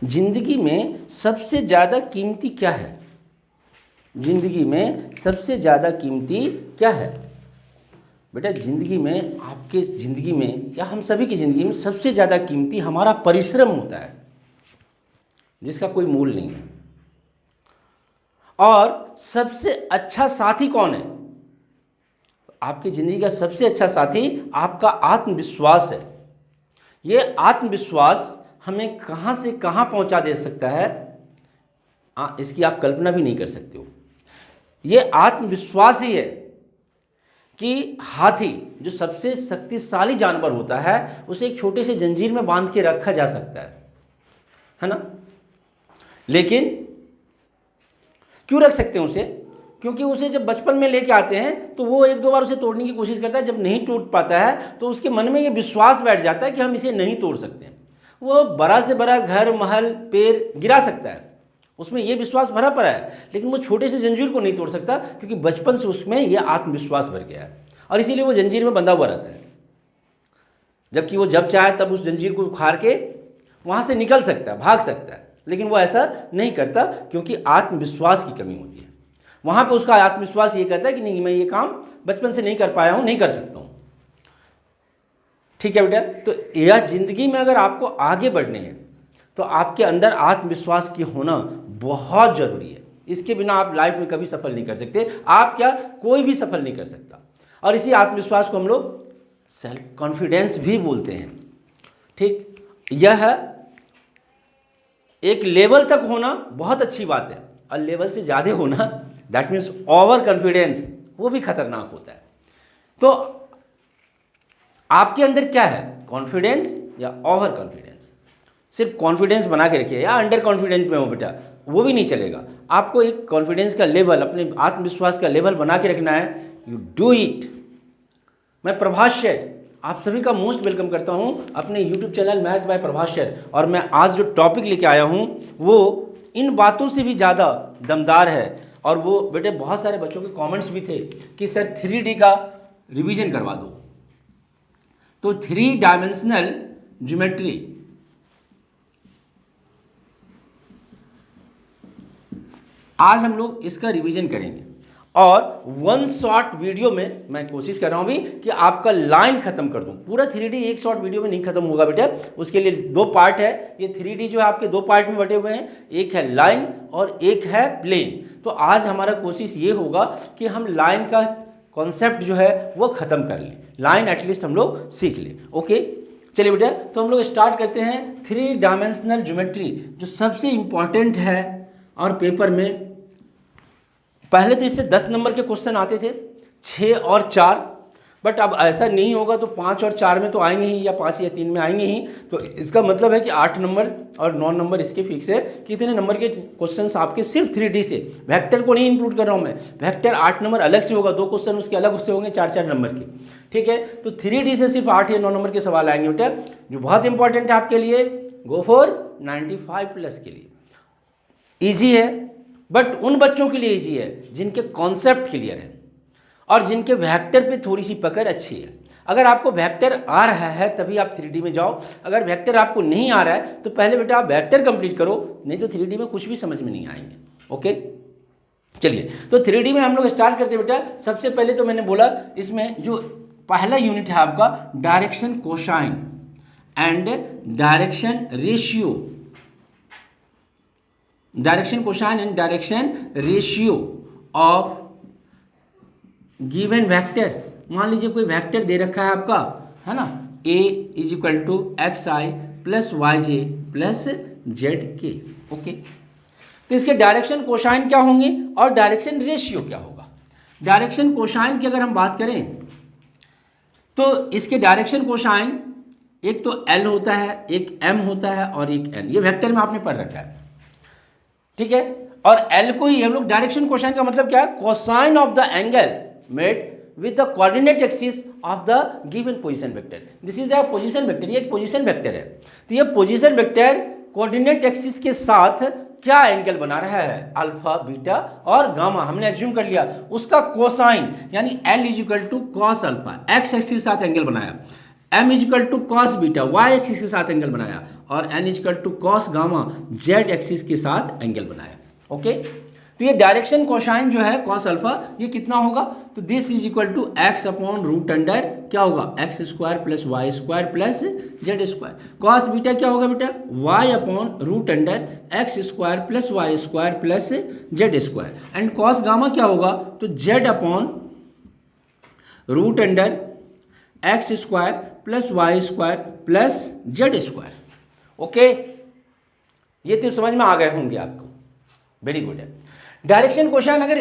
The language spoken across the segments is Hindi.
जिंदगी में सबसे ज़्यादा कीमती क्या है? जिंदगी में सबसे ज़्यादा कीमती क्या है? बेटा ज़िंदगी में, आपके ज़िंदगी में या हम सभी की ज़िंदगी में सबसे ज़्यादा कीमती हमारा परिश्रम होता है, जिसका कोई मूल नहीं है। और सबसे अच्छा साथी कौन है? आपकी ज़िंदगी का सबसे अच्छा साथी आपका आत्मविश्वास है। ये आत्मविश्वास हमें कहाँ से कहाँ पहुँचा दे सकता है, इसकी आप कल्पना भी नहीं कर सकते हो। ये आत्मविश्वास ही है कि हाथी जो सबसे शक्तिशाली जानवर होता है, उसे एक छोटे से जंजीर में बांध के रखा जा सकता है ना? लेकिन क्यों रख सकते हैं उसे? क्योंकि उसे जब बचपन में लेके आते हैं तो वो एक दो बार उसे तोड़ने की कोशिश करता है। जब नहीं टूट पाता है तो उसके मन में ये विश्वास बैठ जाता है कि हम इसे नहीं तोड़ सकते हैं। वो बड़ा से बड़ा घर, महल, पेड़ गिरा सकता है, उसमें ये विश्वास भरा पड़ा है, लेकिन वो छोटे से जंजीर को नहीं तोड़ सकता, क्योंकि बचपन से उसमें ये आत्मविश्वास भर गया है और इसीलिए वो जंजीर में बंधा हुआ रहता है। जबकि वो जब चाहे तब उस जंजीर को उखाड़ के वहाँ से निकल सकता है, भाग सकता है, लेकिन वो ऐसा नहीं करता क्योंकि आत्मविश्वास की कमी होती है। वहाँ पे उसका आत्मविश्वास ये कहता है कि नहीं, मैं ये काम बचपन से नहीं कर पाया हूँ, नहीं कर सकता हूँ। ठीक है बेटा, तो यह जिंदगी में अगर आपको आगे बढ़ने हैं तो आपके अंदर आत्मविश्वास की होना बहुत ज़रूरी है। इसके बिना आप लाइफ में कभी सफल नहीं कर सकते। आप क्या, कोई भी सफल नहीं कर सकता। और इसी आत्मविश्वास को हम लोग सेल्फ कॉन्फिडेंस भी बोलते हैं। ठीक, यह एक लेवल तक होना बहुत अच्छी बात है, और लेवल से ज़्यादा होना, दैट मीन्स ओवर कॉन्फिडेंस, वो भी खतरनाक होता है। तो आपके अंदर क्या है, कॉन्फिडेंस या ओवर कॉन्फिडेंस? सिर्फ कॉन्फिडेंस बना के रखिए या अंडर कॉन्फिडेंस में हो बेटा, वो भी नहीं चलेगा। आपको एक कॉन्फिडेंस का लेवल, अपने आत्मविश्वास का लेवल बना के रखना है। You do it. मैं प्रभाष शेर आप सभी का मोस्ट वेलकम करता हूं अपने YouTube channel math bye Prabhash शेर। और मैं आज जो टॉपिक लेके आया हूं वो इन बातों से भी ज़्यादा दमदार है। और वो बेटे बहुत सारे बच्चों के कमेंट्स भी थे कि सर 3D का रिवीजन करवा दो। तो 3 डायमेंशनल ज्योमेट्री आज हम लोग इसका रिवीजन करेंगे, और 1 शॉर्ट वीडियो में मैं कोशिश कर रहा हूं भी कि आपका लाइन खत्म कर दूं। पूरा 3D एक शॉर्ट वीडियो में नहीं खत्म होगा बेटा, उसके लिए 2 पार्ट है। ये 3D जो है आपके 2 पार्ट में बटे हुए हैं, एक है लाइन और एक है प्लेन। तो आज हमारा कोशिश ये होगा कि हम लाइन का कॉन्सेप्ट जो है वो ख़त्म कर लें, लाइन एटलीस्ट हम लोग सीख लें। ओके, चलिए बेटा, तो हम लोग स्टार्ट करते हैं 3 डायमेंशनल ज्योमेट्री, जो सबसे इम्पॉर्टेंट है। और पेपर में पहले तो इससे 10 नंबर के क्वेश्चन आते थे, 6 और 4, बट अब ऐसा नहीं होगा। तो 5 और 4 में तो आएंगे ही, या 5 या 3 में आएंगे ही। तो इसका मतलब है कि 8 नंबर और 9 नंबर इसके फिक्स है। कितने नंबर के क्वेश्चंस आपके सिर्फ 3D से, वेक्टर को नहीं इंक्लूड कर रहा हूँ मैं। वेक्टर 8 नंबर अलग से होगा, 2 क्वेश्चन उसके अलग उससे होंगे 4-4 नंबर के। ठीक है, तो 3D से सिर्फ 8 या 9 नंबर के सवाल आएंगे बेटा, जो बहुत इंपॉर्टेंट है आपके लिए। गो फॉर 95+ के लिए ईजी है, बट उन बच्चों के लिए ईजी है जिनके कॉन्सेप्ट क्लियर है और जिनके वेक्टर पे थोड़ी सी पकड़ अच्छी है। अगर आपको वेक्टर आ रहा है तभी आप 3D में जाओ। अगर वेक्टर आपको नहीं आ रहा है तो पहले बेटा आप वेक्टर कंप्लीट करो, नहीं तो 3D में कुछ भी समझ में नहीं आएंगे। ओके, चलिए, तो 3D में हम लोग स्टार्ट करते हैं बेटा। सबसे पहले तो मैंने बोला इसमें जो पहला यूनिट है आपका direction cosine and direction ratio. Direction cosine and direction ratio of given vector. मान लीजिए कोई वेक्टर दे रखा है आपका, है ना, a = xi + yj + zk। Okay, तो इसके डायरेक्शन कोसाइन क्या होंगे और डायरेक्शन रेशियो क्या होगा? डायरेक्शन कोसाइन की अगर हम बात करें तो इसके डायरेक्शन कोसाइन एक तो l होता है, एक m होता है और एक n। ये वेक्टर में आपने पढ़ रखा है, ठीक है। और L को ही हम लोग डायरेक्शन कोसाइन का मतलब क्या है, cosine of the angle made with the coordinate axis of the given position vector. This is the position vector, ये एक पोजीशन वेक्टर है। तो ये पोजीशन वेक्टर कोऑर्डिनेट एक्सिस के साथ क्या एंगल बना रहा है, अल्फा, बीटा और गामा, हमने एज्यूम कर लिया। उसका कोसाइन यानी L = cos alpha, x axis के साथ एंगल बनाया। m is equal to cos beta y axis के साथ एंगल बनाया, और n is equal to cos gamma z axis के साथ एंगल बनाया। ओके, तो ये डायरेक्शन कोसाइन जो है कॉस अल्फा, ये कितना होगा, तो this is equal to x upon root under क्या होगा, x square plus y square plus z square. Cos beta क्या होगा बेटा, y upon root under x square plus y square plus z square. And cos gamma क्या होगा, तो z upon root under x square plus y square plus z square. Okay, ये तो समझ में आ गए होंगे आपको, वेरी गुड है। डायरेक्शन कोसाइन अगर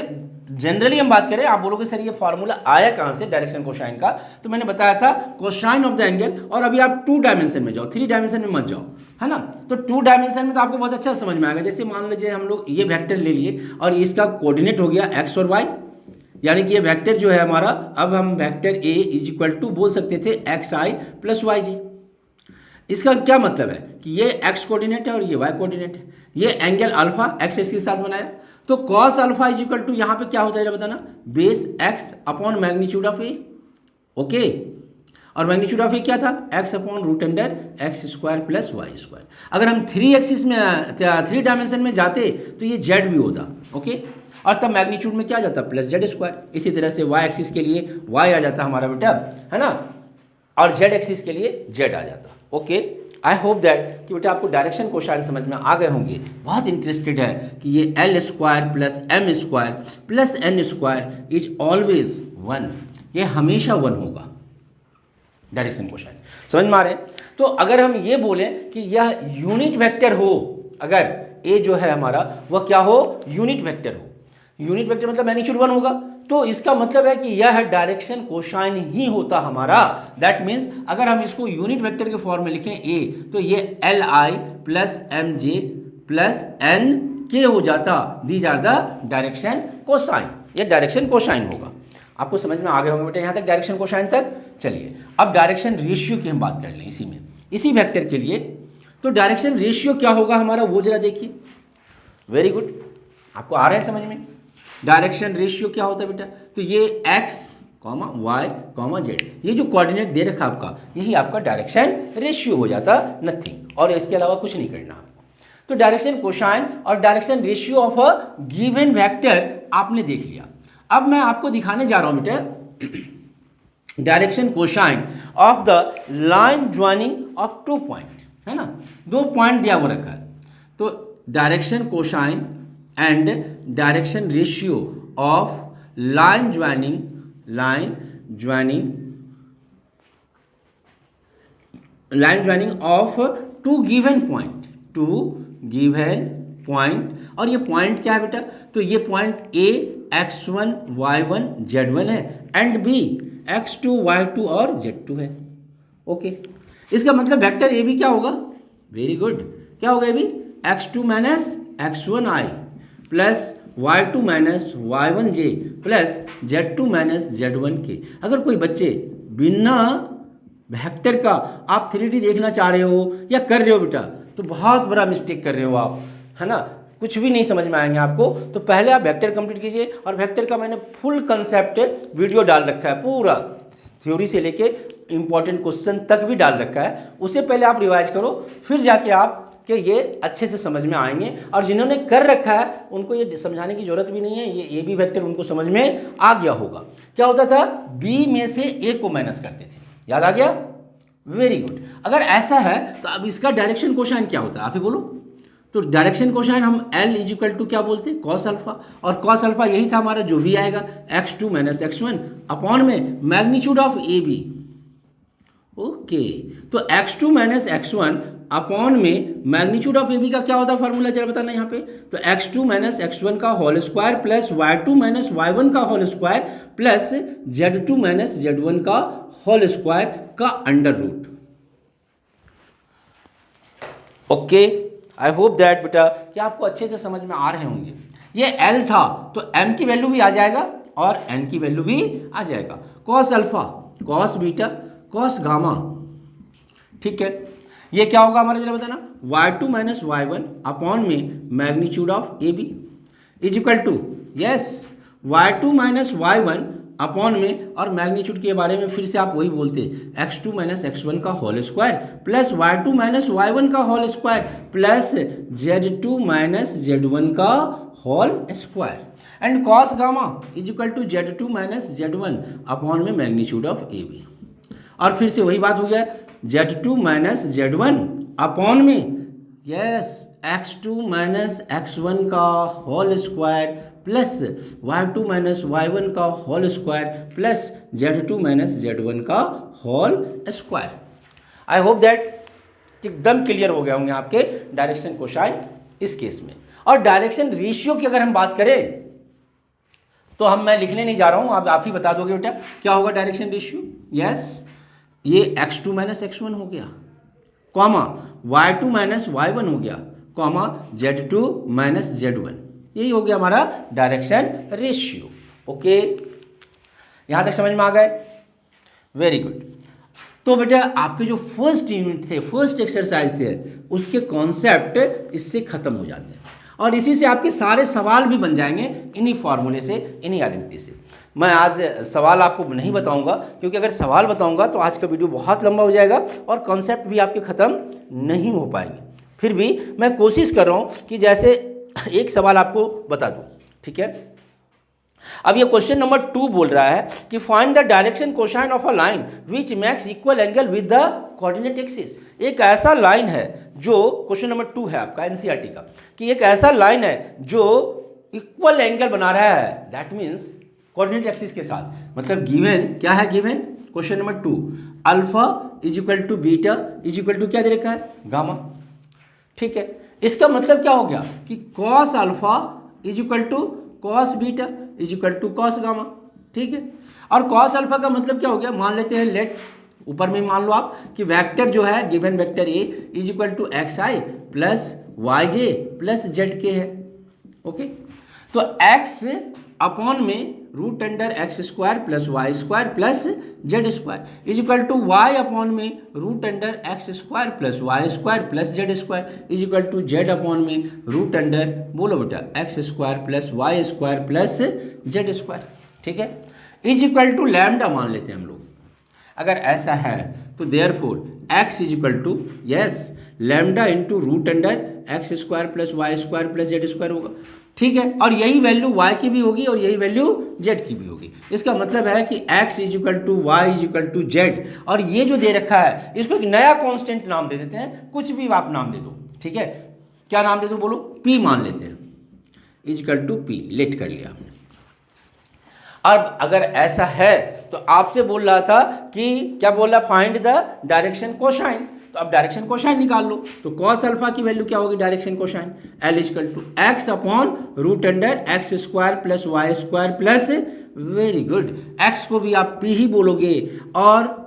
जनरली हम बात करें, आप बोलोगे सर ये फॉर्मूला आया कहाँ से डायरेक्शन कोसाइन का, तो मैंने बताया था कोसाइन ऑफ द एंगल। और अभी आप 2 डायमेंशन में जाओ, 3 डायमेंशन में मत जाओ, है ना। तो 2 डायमेंशन में तो आपको बहुत अच्छा समझ में आएगा। जैसे मान लीजिए हम लोग ये वेक्टर ले लिए और इसका कोऑर्डिनेट हो गया एक्स और वाई, यानी कि ये वेक्टर जो है हमारा, अब हम vector a is equal to बोल सकते थे x i plus y j. इसका क्या मतलब है कि ये एक्स कोऑर्डिनेट है और ये वाई कोऑर्डिनेट है। ये एंगल अल्फा एक्स एक्सिस के साथ बनाया, तो cos alpha is equal to यहाँ पे क्या होता है बताना, base x upon magnitude of a. Okay, और मैग्नीट्यूड ऑफ ए क्या था, x upon root under x square plus y square. अगर हम 3 एक्सिस में 3 डायमेंशन में जाते तो ये जेड भी होता। ओके, और तब मैग्नीट्यूड में क्या आ जाता, प्लस जेड स्क्वायर। इसी तरह से वाई एक्सिस के लिए वाई आ जाता हमारा बेटा, है ना, और जेड एक्सिस के लिए जेड आ जाता। ओके, आई होप दैट कि बेटा आपको डायरेक्शन कोसाइन समझ में आ गए होंगे। बहुत इंटरेस्टेड है कि ये l square plus m square plus n square is always 1, ये हमेशा 1 होगा डायरेक्शन कोसाइन। समझ में आ रहे हैं। तो अगर हम ये बोलें कि यह यूनिट वेक्टर हो, अगर ए जो है हमारा वह क्या हो, यूनिट वेक्टर हो, यूनिट वेक्टर मतलब मैग्नीट्यूड 1 होगा, तो इसका मतलब है कि यह डायरेक्शन कोसाइन ही होता हमारा। दैट मीन्स अगर हम इसको यूनिट वेक्टर के फॉर्म में लिखें ए, तो ये l i plus m j plus n k हो जाता। These are the direction cosine, ये डायरेक्शन कोसाइन होगा। आपको समझ में आ गए होंगे बेटा यहाँ तक, डायरेक्शन कोसाइन तक। चलिए अब डायरेक्शन रेशियो की हम बात कर लें इसी में, इसी वेक्टर के लिए। तो डायरेक्शन रेशियो क्या होगा हमारा, वो जरा देखिए। वेरी गुड, आपको आ रहा है समझ में। डायरेक्शन रेशियो क्या होता है बेटा, तो ये x, y, z, ये जो कोऑर्डिनेट दे रखा आपका, यही आपका डायरेक्शन रेशियो हो जाता, नथिंग, और इसके अलावा कुछ नहीं करना आपको। तो डायरेक्शन कोसाइन और direction ratio of a given vector आपने देख लिया। अब मैं आपको दिखाने जा रहा हूं बेटा direction cosine of the line joining of 2 point, है ना, 2 पॉइंट दिया हुआ रखा है। तो direction cosine and direction ratio of line joining of 2 given point, और ये पॉइंट क्या है बेटा, तो ये point A x1 y1 z1 है, एंड बी x2 y2 और z2 है। ओके, इसका मतलब वेक्टर ए भी क्या होगा, वेरी गुड, क्या होगा ए भी, x2 minus x1 i plus y2 minus y1 j plus z2 minus z1 k। अगर कोई बच्चे बिना वेक्टर का आप 3D देखना चाह रहे हो या कर रहे हो बेटा, तो बहुत बड़ा मिस्टेक कर रहे हो आप, है ना, कुछ भी नहीं समझ में आएंगे आपको। तो पहले आप वेक्टर कंप्लीट कीजिए, और वेक्टर का मैंने फुल कंसेप्ट वीडियो डाल रखा है, पूरा थ्योरी से लेके इंपॉर्टेंट क्वेश्चन तक भी डाल रखा है। उससे पहले आप रिवाइज करो, फिर जाके आप कि ये अच्छे से समझ में आएंगे। और जिन्होंने कर रखा है उनको ये समझाने की जरूरत भी नहीं है, ये भी वेक्टर उनको समझ में आ गया होगा। क्या होता था, बी में से ए को माइनस करते थे, याद आ गया, वेरी गुड। अगर ऐसा है तो अब इसका डायरेक्शन कोसाइन क्या होता है, आप ही बोलो। तो डायरेक्शन कोसाइन हम एल इज इक्वल टू क्या बोलते हैं, कॉस अल्फा, और कॉस अल्फा यही था हमारा जो भी आएगा x2 माइनस x1 अपॉन में magnitude of a b. Okay, तो x2 माइनस x1 अपॉन में मैग्नीट्यूड ऑफ ए बी का क्या होता है फॉर्मूला, जरा बताना यहाँ पे। तो x2 माइनस x1 का whole square plus y2 minus y1 का whole square plus z2 minus z1 का होल स्क्वायर का under root. Okay, I hope that बेटा कि आपको अच्छे से समझ में आ रहे होंगे। ये L था तो M की वैल्यू भी आ जाएगा और N की वैल्यू भी आ जाएगा। Cos alpha, cos beta, cos gamma, ठीक है। ये क्या होगा हमारा, जरा बताना, y2 माइनस y1 अपॉन में magnitude of a b is equal to, yes, y2 minus y1 upon में, और मैग्नीट्यूड के बारे में फिर से आप वही बोलते हैं x2 माइनस x1 का whole square plus y2 minus y1 का whole square plus z2 minus z1 का whole square and cos gamma is equal to z2 minus z1 upon में मैग्नीट्यूड ऑफ ए बी। और फिर से वही बात हो गया z2 माइनस z1 अपॉन में यस x2 माइनस x1 का whole square plus y2 minus y1 का whole square plus z2 minus z1 का whole square. I hope that एकदम क्लियर हो गया होंगे आपके डायरेक्शन कोसाइन इस केस में। और डायरेक्शन रेशियो की अगर हम बात करें तो मैं लिखने नहीं जा रहा हूं, आप ही बता दोगे बेटा क्या होगा डायरेक्शन रेशियो। यस ये x2 माइनस x1 हो गया, कॉमा y2 माइनस y1 हो गया, कॉमा z2 माइनस z1, यही हो गया हमारा डायरेक्शन रेशियो। ओके, यहां तक समझ में आ गए? Very good. तो बेटा आपके जो फर्स्ट यूनिट थे, फर्स्ट एक्सरसाइज थे, उसके कॉन्सेप्ट इससे खत्म हो जाते हैं और इसी से आपके सारे सवाल भी बन जाएंगे, इन्हीं फॉर्मूले से, इन्हीं आइडेंटिटी से। मैं आज सवाल आपको नहीं बताऊंगा क्योंकि अगर सवाल बताऊंगा तो आज का वीडियो बहुत लंबा हो जाएगा और कॉन्सेप्ट भी आपके ख़त्म नहीं हो पाएंगे। फिर भी मैं कोशिश कर रहा हूं कि जैसे एक सवाल आपको बता दूं, ठीक है। अब ये क्वेश्चन नंबर 2 बोल रहा है कि find the direction cosine of a line which makes equal angle with the coordinate axis. एक ऐसा लाइन है जो, क्वेश्चन नंबर 2 है आपका एनसीईआरटी का, कि एक ऐसा लाइन है जो इक्वल एंगल बना रहा है, दैट मीन्स कोऑर्डिनेट एक्सिस के साथ। मतलब गिवन क्या है, given question number 2 alpha is equal to beta is equal to क्या दे रखा है, गामा, ठीक है। इसका मतलब क्या हो गया कि cos alpha is equal to cos beta is equal to cos gamma, ठीक है। और कॉस अल्फा का मतलब क्या हो गया, मान लेते हैं लेट, ऊपर में मान लो आप कि वेक्टर जो है given vector a is equal to x i plus y j plus z k है। ओके, तो एक्स अपॉन में root under x square plus y square plus z square is equal to y upon में root under x square plus y square plus z square is equal to z upon में रूट अंडर, बोलो बेटा, x square plus y square plus z square, ठीक है। इज इक्वल टू लैम्डा मान लेते हैं हम लोग। अगर ऐसा है तो therefore x is equal to yes lambda into root under x square plus y square plus z square होगा, ठीक है। और यही वैल्यू y की भी होगी और यही वैल्यू z की भी होगी। इसका मतलब है कि x is equal to y is equal to z, और ये जो दे रखा है इसको एक नया कांस्टेंट नाम दे देते हैं, कुछ भी आप नाम दे दो, ठीक है। क्या नाम दे दो बोलो, p मान लेते हैं, is equal to p, let कर लिया हमने। अब अगर ऐसा है तो आपसे बोल रहा था कि क्या बोल रहा, फाइंड द डायरेक्शन कोसाइन। तो अब डायरेक्शन कोसाइन निकाल लो, तो कॉस अल्फा की वैल्यू क्या होगी direction cosine, l equal to x upon root under x square plus y square plus, very good, x को भी आप पी ही बोलोगे और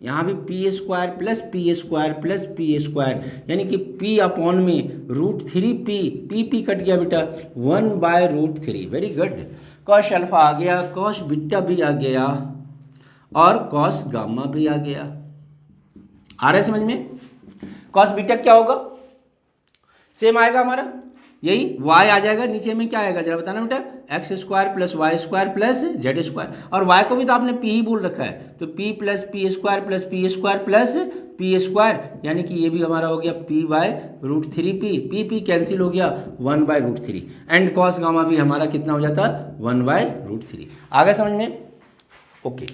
यहाँ भी p square plus p square plus p square, यानी कि पी अपॉन में रूट 3 पी कट गया बेटा 1/√3, वेरी गुड। कॉस अल्फा आ गया, कॉस बीटा भी आ गया और कॉस गामा भी आ गया। आ रहा है समझ में? कॉस बीटा क्या होगा, सेम आएगा हमारा, यही y आ जाएगा, नीचे में क्या आएगा जरा बताना बेटा, x square plus y square plus z square, और y को भी तो आपने p ही बोल रखा है, तो p plus p square plus p square plus p square, यानी कि ये भी हमारा हो गया p/√3, p कैंसिल हो गया 1/√3, एंड कॉस गामा भी हमारा कितना हो जाता 1/√3। आ गया समझ में? ओके,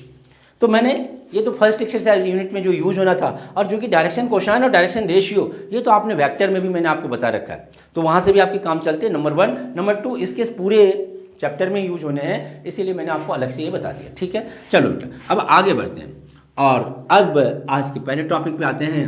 तो मैंने ये तो फर्स्ट एक्सरसाइज यूनिट में जो यूज होना था, और जो कि डायरेक्शन कोसाइन और डायरेक्शन रेशियो, ये तो आपने वेक्टर में भी मैंने आपको बता रखा है, तो वहाँ से भी आपके काम चलते हैं। नंबर 1, नंबर 2 इसके पूरे चैप्टर में यूज होने हैं, इसीलिए मैंने आपको अलग से ये बता दिया, ठीक है। चलो बेटा अब आगे बढ़ते हैं, और अब आज के पहले टॉपिक पे आते हैं,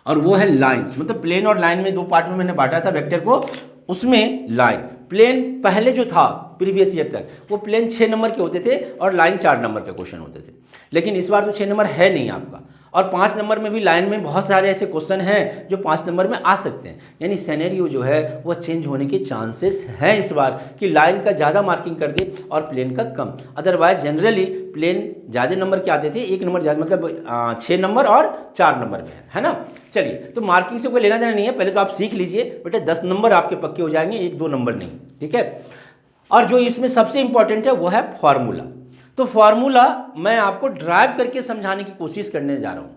और वो है लाइन्स। मतलब प्लेन और लाइन में दो पार्ट में मैंने बांटा था वेक्टर को, उसमें लाइन प्लेन पहले जो था प्रीवियस ईयर तक, वो प्लेन 6 नंबर के होते थे और लाइन 4 नंबर के क्वेश्चन होते थे, लेकिन इस बार तो 6 नंबर है नहीं आपका, और 5 नंबर में भी लाइन में बहुत सारे ऐसे क्वेश्चन हैं जो 5 नंबर में आ सकते हैं, यानी सिनेरियो जो है वो चेंज होने के चांसेस हैं इस बार, कि लाइन का ज़्यादा मार्किंग कर दे और प्लेन का कम। अदरवाइज जनरली प्लेन ज़्यादा नंबर के आते थे, 1 नंबर ज़्यादा, मतलब 6 नंबर और 4 नंबर में है ना। चलिए, तो मार्किंग से कोई लेना देना नहीं है, पहले तो आप सीख लीजिए बेटा, 10 नंबर आपके पक्के हो जाएंगे, 1-2 नंबर नहीं, ठीक है। और जो इसमें सबसे इंपॉर्टेंट है वो है फॉर्मूला। तो फॉर्मूला मैं आपको ड्राइव करके समझाने की कोशिश करने जा रहा हूँ।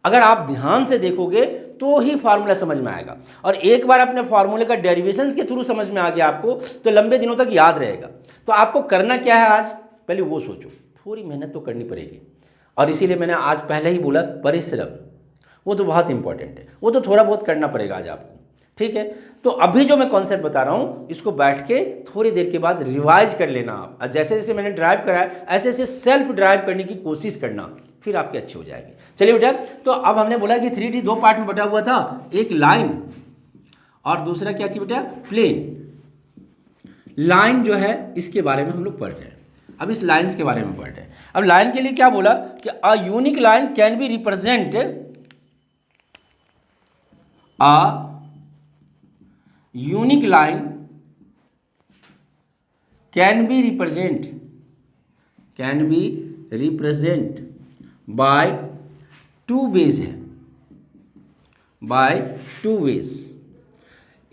अगर आप ध्यान से देखोगे तो ही फार्मूला समझ में आएगा, और एक बार अपने फार्मूले का डेरिवेशंस के थ्रू समझ में आ गया आपको तो लंबे दिनों तक याद रहेगा। तो आपको करना क्या है, आज पहले वो सोचो, थोड़ी मेहनत तो करनी पड़ेगी, और इसीलिए मैंने आज पहले ही बोला परिश्रम, वो तो बहुत इंपॉर्टेंट है, वो तो थोड़ा बहुत करना पड़ेगा आज आपको, ठीक है। तो अभी जो मैं कॉन्सेप्ट बता रहा हूँ इसको बैठ के थोड़ी देर के बाद रिवाइज कर लेना आप, और जैसे जैसे मैंने ड्राइव कराया ऐसे ऐसे सेल्फ ड्राइव करने की कोशिश करना, फिर आपके अच्छे हो जाएंगे। चलिए बेटा, तो अब हमने बोला कि 3D दो पार्ट में बटा हुआ था, एक लाइन और दूसरा क्या चाहिए बेटा, प्लेन। लाइन जो है इसके बारे में हम लोग पढ़ रहे हैं, अब इस लाइन्स के बारे में पढ़ रहे हैं। अब लाइन के लिए क्या बोला कि a unique line can be represent, a unique line can be represent by two ways है, बाय टू वेज।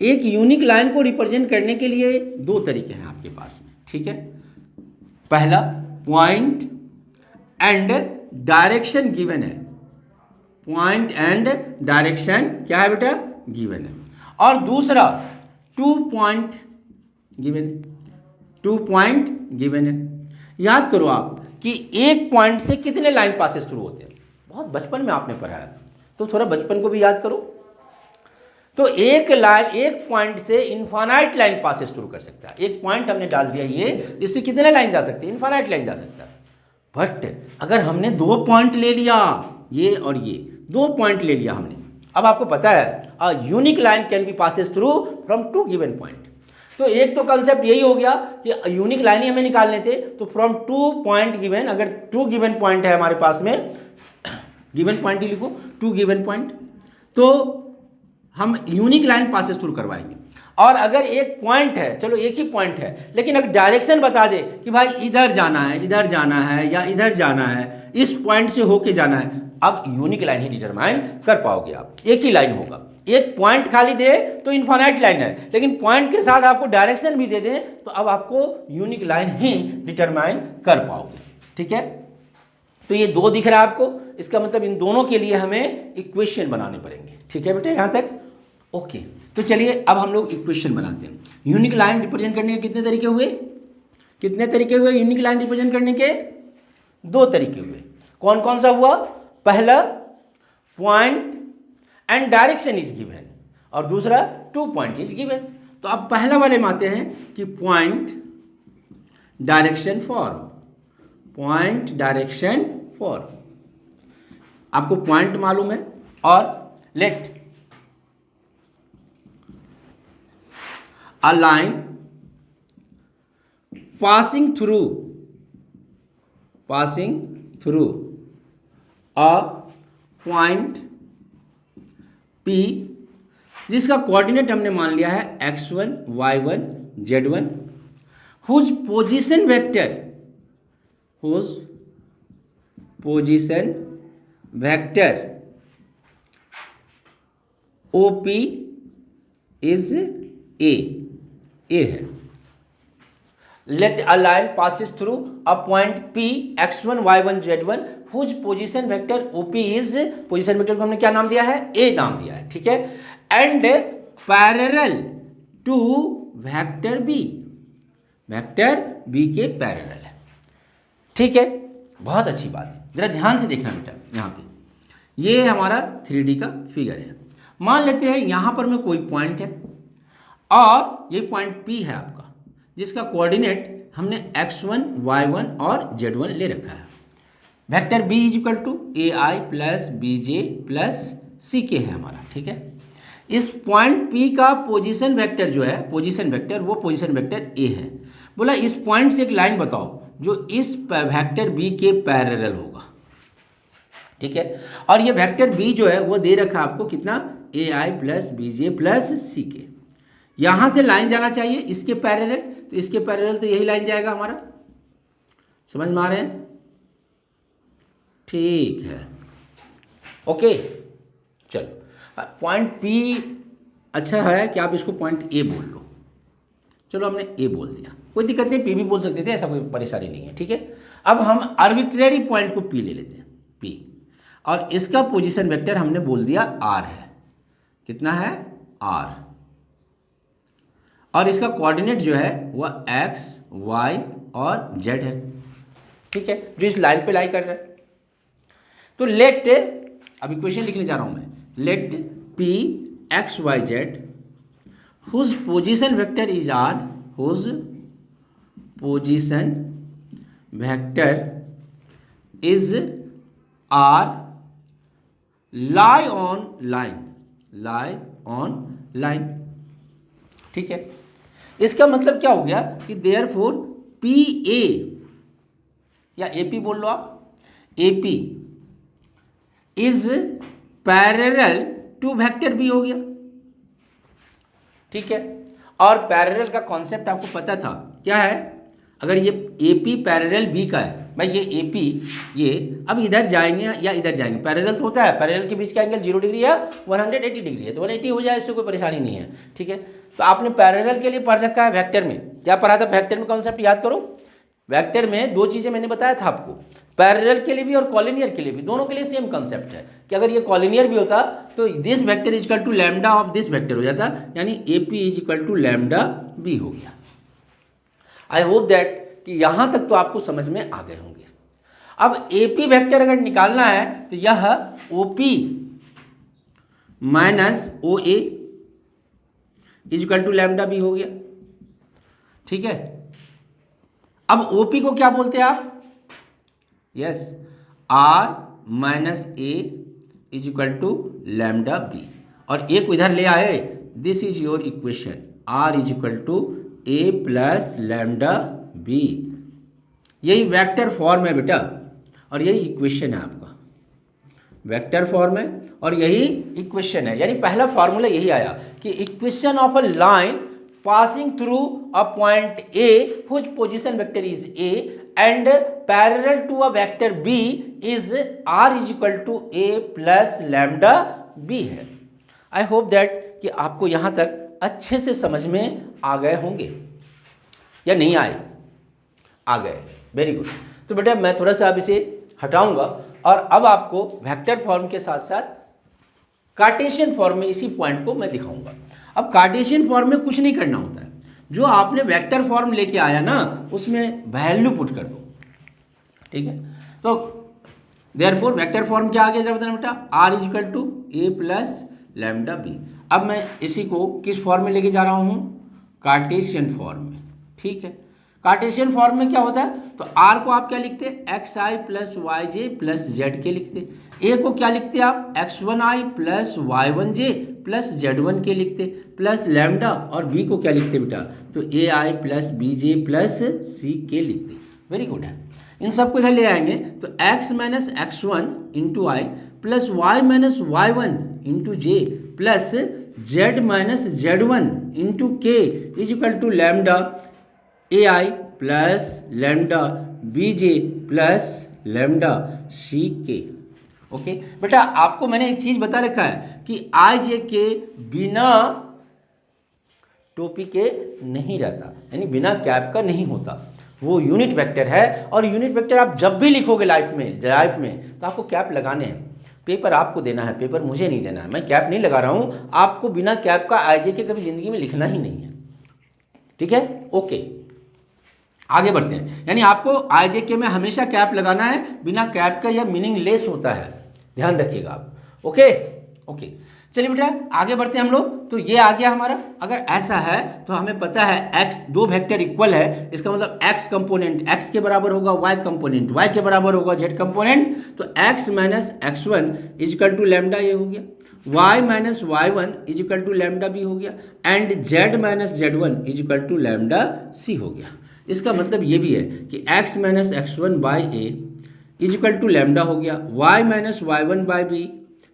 एक यूनिक लाइन को रिप्रेजेंट करने के लिए दो तरीके हैं आपके पास में, ठीक है। पहला पॉइंट एंड डायरेक्शन गिवन है, पॉइंट एंड डायरेक्शन क्या है बेटा, गिवन है। और दूसरा 2 पॉइंट गिवन है, 2 पॉइंट गिवन है। याद करो आप कि एक पॉइंट से कितने लाइन पासेस शुरू होते हैं, बहुत बचपन में आपने पढ़ा है, तो थोड़ा बचपन को भी याद करो। तो एक लाइन, एक पॉइंट से इनफाइनाइट लाइन पासेस शुरू कर सकता है। एक पॉइंट हमने डाल दिया ये, इससे कितने लाइन जा सकती है, इनफाइनाइट लाइन जा सकता है। बट अगर हमने 2 पॉइंट ले लिया, ये और ये 2 पॉइंट ले लिया हमने, अब आपको पता है अ unique line can B passes through from 2 given point. तो एक तो कंसेप्ट यही हो गया कि यूनिक लाइन ही हमें निकालने थे, तो फ्रॉम 2 पॉइंट गिवन, अगर 2 गिवन पॉइंट है हमारे पास में, गिवन पॉइंट ही लिखो 2 गिवन पॉइंट, तो हम यूनिक लाइन पासेस थ्रू करवाएंगे। और अगर एक पॉइंट है, चलो एक ही पॉइंट है, लेकिन अगर डायरेक्शन बता दे कि भाई इधर जाना है, इधर जाना है या इधर जाना है, इस पॉइंट से होके जाना है, अब यूनिक लाइन ही डिटरमाइन कर पाओगे आप। एक ही लाइन होगा, एक पॉइंट खाली दे तो इनफाइनाइट लाइन है, लेकिन पॉइंट के साथ आपको डायरेक्शन भी दे दें तो अब आपको यूनिक लाइन ही डिटरमाइन कर पाओगे, ठीक है। तो ये 2 दिख रहा है आपको, इसका मतलब इन दोनों के लिए हमें इक्वेशन बनाने पड़ेंगे, ठीक है बेटे, यहाँ तक ओके। तो चलिए अब हम लोग इक्वेशन बनाते हैं। यूनिक लाइन रिप्रेजेंट करने के कितने तरीके हुए, कितने तरीके हुए यूनिक लाइन रिप्रेजेंट करने के, 2 तरीके हुए। कौन कौन सा हुआ, पहला point and direction is given, और दूसरा 2 पॉइंट इज गिवन। तो अब पहला वाले में आते हैं कि point direction form, point direction form. आपको पॉइंट मालूम है, और let a line passing through a point P, जिसका कोऑर्डिनेट हमने मान लिया है x1 y1 z1, whose position vector OP is A है। Let a line passes through a point P x1 y1 z1 whose position vector OP is, position vector को हमने क्या नाम दिया है, A नाम दिया है, ठीक है। And parallel to vector B, vector B के पैरेलल है, ठीक है। बहुत अच्छी बात है, जरा ध्यान से देखना बेटा। यहाँ पे ये हमारा 3D का फिगर है। मान लेते हैं यहाँ पर में कोई पॉइंट है और ये पॉइंट P है आपका, जिसका कोऑर्डिनेट हमने x1 y1 और z1 ले रखा है। Vector B is equal to AI plus BJ plus CK है हमारा, ठीक है। इस पॉइंट P का पोजीशन वेक्टर जो है, पोजीशन वेक्टर, वो पोजीशन वेक्टर A है। बोला इस पॉइंट से एक लाइन बताओ जो इस वेक्टर B के पैरेलल होगा, ठीक है। और ये वेक्टर B जो है वो दे रखा आपको कितना, AI plus BJ plus CK। यहाँ से लाइन जाना चाहिए इसके पैरेलल, तो इसके पैरेलल तो यही लाइन जाएगा हमारा, समझ में आ रहे हैं, ठीक है, ओके। चलो पॉइंट P अच्छा है कि आप इसको पॉइंट A बोल लो, चलो हमने ए बोल दिया, कोई दिक्कत नहीं, पी भी बोल सकते थे, ऐसा कोई परेशानी नहीं है, ठीक है। अब हम आर्बिट्रेरी पॉइंट को पी ले लेते हैं, पी, और इसका पोजीशन वेक्टर हमने बोल दिया आर है। कितना है? आर। और इसका कोऑर्डिनेट जो है वह एक्स, वाई और जेड है, ठीक है, जो इस लाइन पे लाई कर रहा है। तो लेट, अब इक्वेशन लिखने जा रहा हूं मैं, let p x y z whose position vector is r, whose position vector is r, lie on line, lie on line, ठीक है। इसका मतलब क्या हो गया कि देयरफॉर पी ए या एपी बोल लो आप, AP is parallel to vector b हो गया, ठीक है। और पैरेलल का कॉन्सेप्ट आपको पता था, क्या है? अगर ये AP पैरेलल B का है, भाई ये AP ये अब इधर जाएंगे या इधर जाएंगे, पैरेलल तो होता है, पैरेलल के बीच का एंगल 0 डिग्री या 180 डिग्री है, तो 180 हो जाए, इससे कोई परेशानी नहीं है, ठीक है। तो आपने पैरेलल के लिए पढ़ रखा है वेक्टर में, क्या पढ़ा था वेक्टर में? कॉन्सेप्ट याद करो। वेक्टर में दो चीज़ें मैंने बताया था आपको, पैरेलल के लिए भी और कॉलिनियर के लिए भी, दोनों के लिए सेम कंसेप्ट है कि अगर ये कॉलिनियर भी होता तो this vector is equal to lambda of this vector हो जाता, यानी AP is equal to lambda B हो गया। आई होप दैट कि यहाँ तक तो आपको समझ में आ गए होंगे। अब AP वेक्टर अगर निकालना है तो यह OP minus OA is equal to lambda B हो गया, ठीक है। अब OP को क्या बोलते हैं आप? Yes, R minus A is equal to lambda B, और A को इधर ले आए, this is your equation, R is equal to A plus lambda B। यही वेक्टर फॉर्म है बेटा, और यही इक्वेशन है आपका, वेक्टर फॉर्म है और यही इक्वेशन है, यानी पहला फॉर्मूला यही आया कि equation of a line passing through a point A whose position vector is A and parallel to a vector B is R is equal to A plus lambda B है। I hope that कि आपको यहाँ तक अच्छे से समझ में आ गए होंगे या नहीं आए? आ गए, वेरी गुड। तो बेटा मैं थोड़ा सा अब इसे हटाऊंगा और अब आपको वेक्टर फॉर्म के साथ साथ कार्टेशियन फॉर्म में इसी पॉइंट को मैं दिखाऊंगा। अब कार्टेशियन फॉर्म में कुछ नहीं करना होता है, जो आपने वेक्टर फॉर्म लेके आया ना उसमें वैल्यू पुट कर दो, ठीक है। तो देयरफॉर वेक्टर फॉर्म क्या आ गया जरा बताना बेटा, R is equal to A plus lambda B। अब मैं इसी को किस फॉर्म में लेके जा रहा हूँ? कार्टेशियन फॉर्म में, ठीक है। कार्टेशियन फॉर्म में क्या होता है? तो R को आप क्या लिखते हैं? XI plus YJ plus ZK लिखते। A को क्या लिखते हैं आप? X1I plus Y1J plus Z1 के लिखते, प्लस लैम्डा, और B को क्या लिखते बेटा? तो AI plus BJ plus CK लिखते। वेरी गुड है। इन सबको इधर ले आएंगे तो x minus x1 into i plus y minus y1 into j plus z minus z1 into k is equal to lambda a i plus lambda b j plus lambda c k. Okay बेटा, आपको मैंने एक चीज़ बता रखा है कि आई जे के बिना टोपी के नहीं रहता, यानी बिना कैप का नहीं होता, वो यूनिट वेक्टर है। और यूनिट वेक्टर आप जब भी लिखोगे लाइफ में तो आपको कैप लगाने हैं। पेपर आपको देना है, पेपर मुझे नहीं देना है। मैं कैप नहीं लगा रहा हूँ, आपको बिना कैप का आईजेके कभी ज़िंदगी में लिखना ही नहीं है। ठीक है, ओके आगे बढ़ते हैं। यानी आपको आईजेके में हमेशा कैप लगाना है, बिना कैप का यह मीनिंगलेस होता है, ध्यान रखिएगा आप। ओके ओके चलिए बेटा आगे बढ़ते हैं हम लोग। तो ये आ गया हमारा। अगर ऐसा है तो हमें पता है x दो वेक्टर इक्वल है, इसका मतलब x कंपोनेंट x के बराबर होगा, y कंपोनेंट y के बराबर होगा, z कंपोनेंट तो x minus x1 is equal to lambda ये हो गया, y minus y1 is equal to lambda b हो गया, and z minus z1 is equal to lambda c हो गया। इसका मतलब ये भी है कि x minus x1 by a is equal to lambda हो गया, y minus y1 by b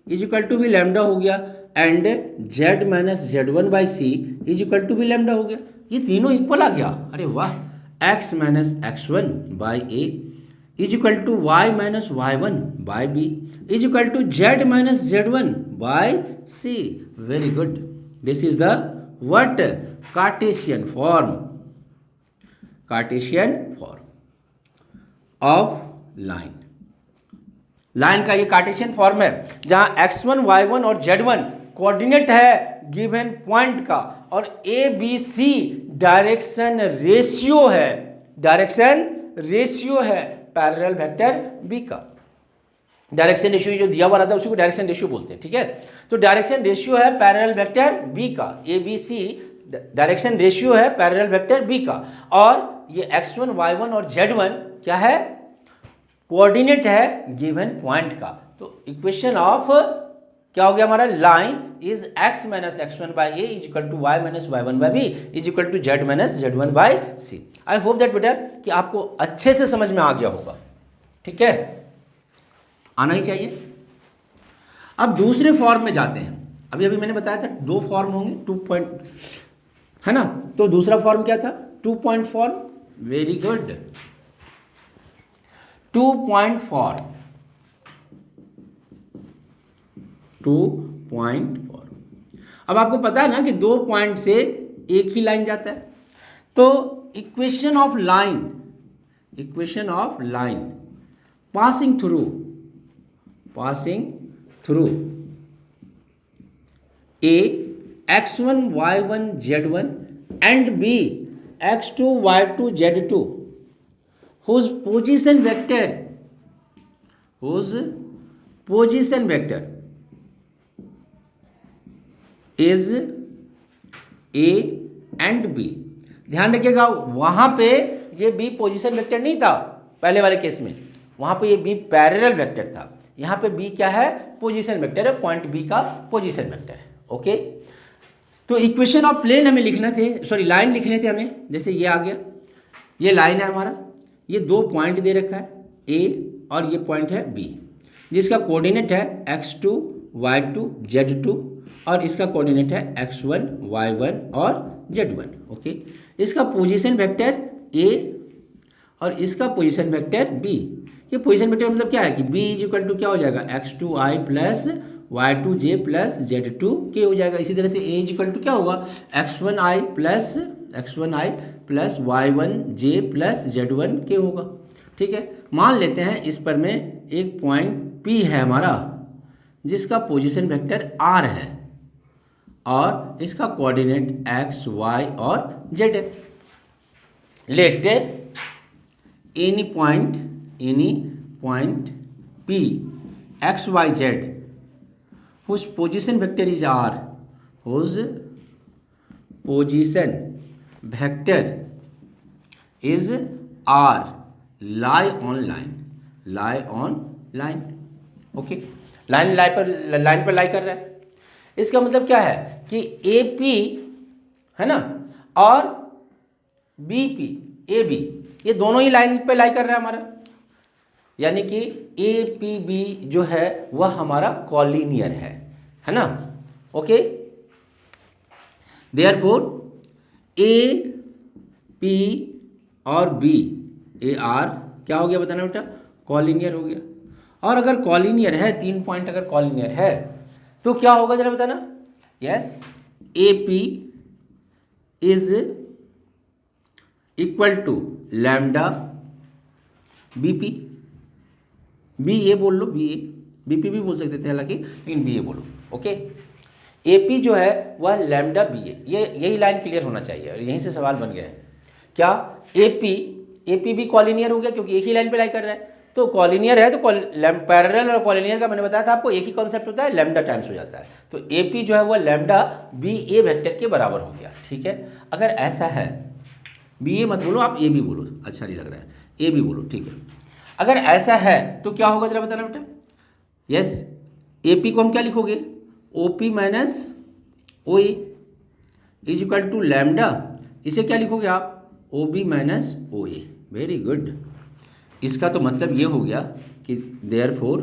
is equal to भी लैम्डा हो गया, and z minus z1 by c is equal to भी लैम्डा हो गया। ये तीनों इक्वल आ गया, अरे वाह। x minus x1 by a is equal to y minus y1 by b is equal to z minus z1 by c. Very good, this is the what, Cartesian form of line. Line का ये कार्टेशियन फॉर्म है जहां x1 y1 और z1 कोऑर्डिनेट है गिवन पॉइंट का, और a b c direction ratio है पैरेलल वेक्टर बी का। डायरेक्शन रेशियो जो दिया हुआ रहता है उसी को डायरेक्शन रेशियो बोलते हैं, ठीक है। तो डायरेक्शन रेशियो है पैरेलल वेक्टर बी का, a b c direction ratio है पैरेलल वेक्टर बी का, और ये x1 y1 और z1 क्या है, कोऑर्डिनेट है गिवन पॉइंट का। तो इक्वेशन ऑफ क्या हो गया हमारा, line is x minus x1 by a is equal to y minus y1 by b is equal to z minus z1 by c. I hope that बेटा कि आपको अच्छे से समझ में आ गया होगा, ठीक है, आना ही चाहिए। अब दूसरे फॉर्म में जाते हैं। अभी मैंने बताया था दो फॉर्म होंगे, 2 पॉइंट, है ना। तो दूसरा फॉर्म क्या था, 2 point form. Very good, 2 point form, 2 point form. अब आपको पता है ना कि 2 पॉइंट से एक ही लाइन जाता है। तो equation of line passing through a x1 y1 z1 and b x2 y2 z2 whose position vector is a and b। ध्यान रखिएगा, वहां पे ये b पोजीशन वेक्टर नहीं था पहले वाले केस में, वहां पे ये b पैरेलल वेक्टर था। यहाँ पे b क्या है, पोजीशन वेक्टर है, पॉइंट b का पोजीशन वेक्टर है। ओके, तो इक्वेशन ऑफ प्लेन हमें लिखना थे, सॉरी लाइन लिखने थे हमें। जैसे ये आ गया, ये लाइन है हमारा, ये 2 पॉइंट दे रखा है a और ये पॉइंट है b, जिसका कोऑर्डिनेट है x2 y2 z2 और इसका कोऑर्डिनेट है x1 y1 और z1। ओके, इसका पोजीशन वेक्टर a और इसका पोजीशन वेक्टर b। ये पोजीशन वेक्टर मतलब क्या है कि b इज इक्वल टू क्या हो जाएगा, x2i plus y2j plus z2k हो जाएगा। इसी तरह से a इज इक्वल टू क्या होगा, x1i plus y1j plus z1k होगा। ठीक है, मान लेते हैं इस पर में एक पॉइंट p है हमारा, जिसका पोजीशन वेक्टर r है और इसका कोऑर्डिनेट x, y और z है। Let any point p x, y, z whose position vector is r, whose position vector is r, lie on line। Okay, line पर लाई कर रहा है। इसका मतलब क्या है कि AP है ना और BP AB ये दोनों ही लाइन पे लाई कर रहा है हमारा, यानी कि APB जो है वह हमारा कॉलिनियर है ना। ओके, देयरफॉर AP और B AR क्या हो गया बताना बेटा, कॉलिनियर हो गया। और अगर कॉलिनियर है, 3 पॉइंट अगर कॉलिनियर है तो क्या होगा जरा बताना। Yes, AP is equal to lambda BP, BA बोल लो, BA BP भी बोल सकते थे हालांकि, लेकिन BA बोलो। ओके, AP जो है वह लैम्डा BA, यही लाइन क्लियर होना चाहिए और यहीं से सवाल बन गया है। क्या AP भी कॉलिनियर हो गया क्योंकि एक ही लाइन पे लाई कर रहा है। तो कॉलिनियर है तो पैरेलल और कॉलिनियर का मैंने बताया था आपको एक ही कॉन्सेप्ट होता है, लैम्डा टाइम्स हो जाता है। तो AP जो है वह लैम्डा BA वेक्टर के बराबर हो गया। ठीक है, अगर ऐसा है, BA मत बोलो आप, AB बोलो, अच्छा नहीं लग रहा है, AB बोलो। ठीक है, अगर ऐसा है तो क्या होगा जरा बताना बेटा। यस, AP को हम क्या लिखोगे, OP minus OA is equal to lambda, इसे क्या लिखोगे आप, OB minus OA। Very good, इसका तो मतलब ये हो गया कि therefore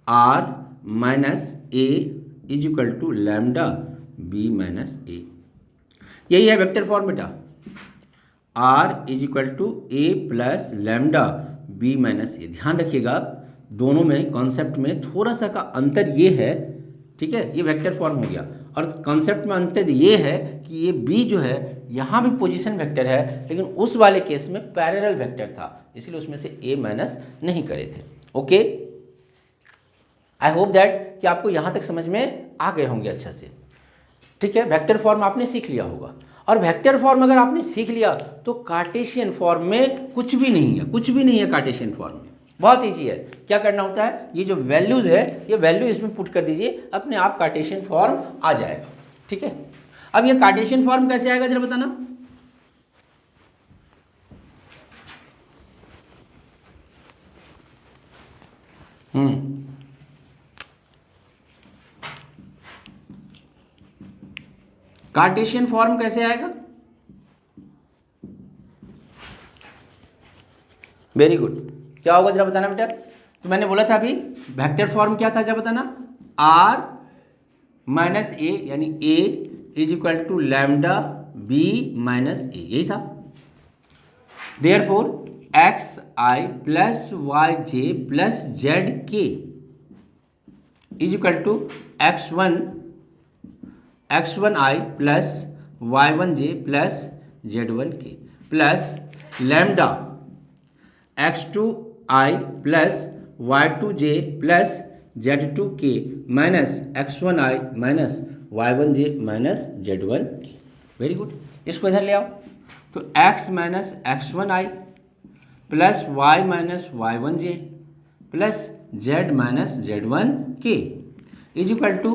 R minus A is equal to lambda B minus A। यही है वेक्टर फॉर्म बेटा, R is equal to A plus lambda B minus A। ध्यान रखिएगा दोनों में कॉन्सेप्ट में थोड़ा सा का अंतर ये है। ठीक है, ये वेक्टर फॉर्म हो गया और कॉन्सेप्ट में अंतर ये है कि ये बी जो है यहाँ भी पोजीशन वेक्टर है, लेकिन उस वाले केस में पैरेलल वेक्टर था, इसलिए उसमें से ए माइनस नहीं करे थे। ओके, आई होप दैट कि आपको यहाँ तक समझ में आ गए होंगे अच्छे से। ठीक है, वेक्टर फॉर्म आपने सीख लिया होगा, और वेक्टर फॉर्म अगर आपने सीख लिया तो कार्टेशियन फॉर्म में कुछ भी नहीं है, कुछ भी नहीं है कार्टेशियन फॉर्म में। बहुत ईजी है, क्या करना होता है, ये जो वैल्यूज है ये वैल्यू इसमें पुट कर दीजिए, अपने आप कार्टेशियन फॉर्म आ जाएगा। ठीक है, अब ये कार्टेशियन फॉर्म कैसे आएगा जरा बताना। कार्टेशियन फॉर्म कैसे आएगा? वेरी गुड, क्या होगा जरा बताना बेटा। तो मैंने बोला था अभी वेक्टर फॉर्म क्या था जरा बताना, आर माइनस ए यानी a is equal to lambda b minus a, यही था। Therefore x i plus y j plus z k is equal to x one i plus y one j plus z one k plus lambda x2 i plus y2j plus z2 k minus x1 i minus y1 j minus z1 k। Very good, इसको इधर ले आओ। तो x minus x1 i plus y minus y1 j plus z minus z1 k is equal to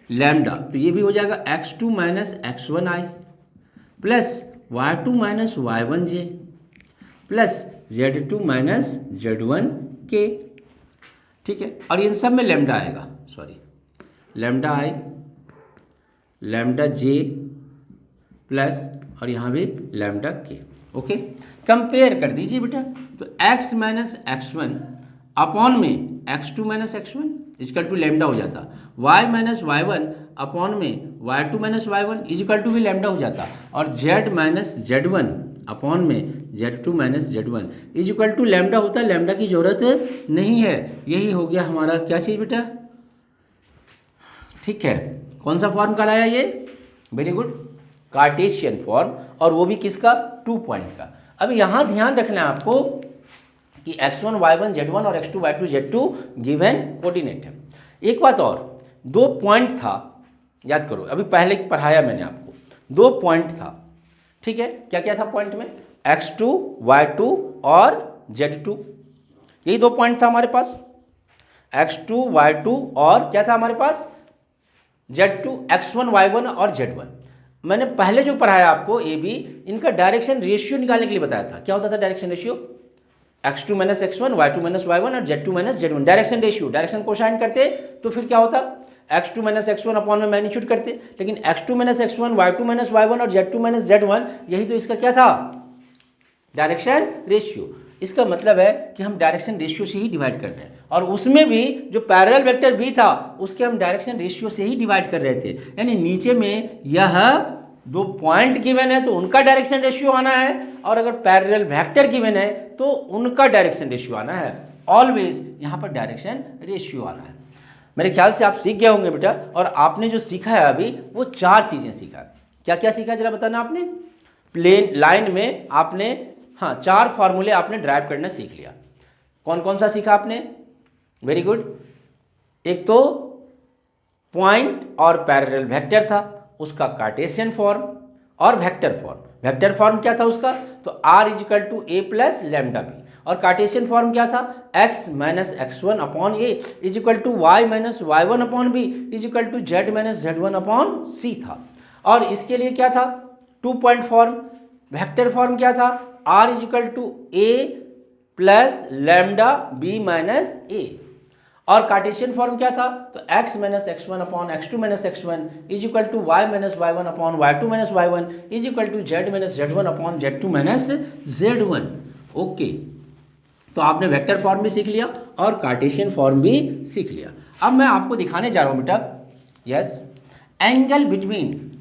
lambda, तो ये भी हो जाएगा x2 minus x1 i plus y2 minus y1 j plus Z2 minus Z1 के। ठीक है, और इन सब में लैम्डा आएगा, सॉरी लैम्डा आई लैम्डा जे प्लस और यहाँ भी लैम्डा के। ओके, कंपेयर कर दीजिए बेटा। तो x माइनस x1 अपॉन में x2 minus x1 is equal to lambda हो जाता, y माइनस y1 अपॉन में y2 minus y1 is equal to भी लैम्डा हो जाता, और z माइनस z1 अपॉन में z2 minus z1 is equal to lambda होता है। लैम्डा की जरूरत नहीं है, यही हो गया हमारा क्या चीज़ बेटा। ठीक है, कौन सा फॉर्म कहलाया ये? वेरी गुड, कार्टेशियन फॉर्म, और वो भी किसका? 2 पॉइंट का। अब यहाँ ध्यान रखना है आपको कि x1 y1 z1 और x2 y2 z2 given coordinate है। एक बात और, 2 पॉइंट था, याद करो अभी पहले पढ़ाया मैंने आपको, 2 पॉइंट था। ठीक है, क्या क्या था पॉइंट में? x2 y2 और z2, यही 2 पॉइंट था हमारे पास। x2 y2 और क्या था हमारे पास? z2, x1 y1 और z1। मैंने पहले जो पढ़ाया आपको ए बी, इनका डायरेक्शन रेशियो निकालने के लिए बताया था। क्या होता था direction ratio? x2 minus x1 y2 minus y1 और z2 minus z1। Direction ratio, direction cosine करते तो फिर क्या होता? x2 माइनस x1 अपॉन में मैग्नीट्यूड करते, लेकिन x2 minus x1 y2 minus y1 और z2 माइनस z1, यही तो इसका क्या था? Direction ratio. इसका मतलब है कि हम डायरेक्शन रेशियो से ही डिवाइड कर रहे हैं, और उसमें भी जो पैरेलल वेक्टर बी था उसके हम डायरेक्शन रेशियो से ही डिवाइड कर रहे थे। यानी नीचे में यह 2 पॉइंट गिवन है तो उनका डायरेक्शन रेशियो आना है, और अगर पैरेलल वेक्टर गिवन है तो उनका डायरेक्शन रेशियो आना है। ऑलवेज यहाँ पर डायरेक्शन रेशियो आना है। मेरे ख्याल से आप सीख गए होंगे बेटा, और आपने जो सीखा है अभी वो 4 चीज़ें सीखा। क्या क्या सीखा जरा बताना आपने? प्लेन लाइन में आपने 4 फार्मूले आपने ड्राइव करना सीख लिया। कौन कौन सा सीखा आपने? वेरी गुड, एक तो पॉइंट और पैरेलल वेक्टर था, उसका कार्टेशियन फॉर्म और वेक्टर फॉर्म। वेक्टर फॉर्म क्या था उसका? तो r is equal to a plus lambda b, और कार्टेशियन फॉर्म क्या था? x minus x1 upon a is equal to y minus y1 upon b is equal to z minus z1 upon c था। और इसके लिए क्या था? 2 पॉइंट फॉर्म। वेक्टर फॉर्म क्या था? r is equal to a plus lambda b minus a, और कार्टेशियन फॉर्म क्या था? तो x minus x1 upon x2 minus x1 is equal to y minus y1 upon y2 minus y1 is equal to z minus z1 upon z2 minus z1। Okay, तो आपने वेक्टर फॉर्म भी सीख लिया और कार्टेशियन फॉर्म भी सीख लिया। अब मैं आपको दिखाने जा रहा हूं बेटा, yes, angle between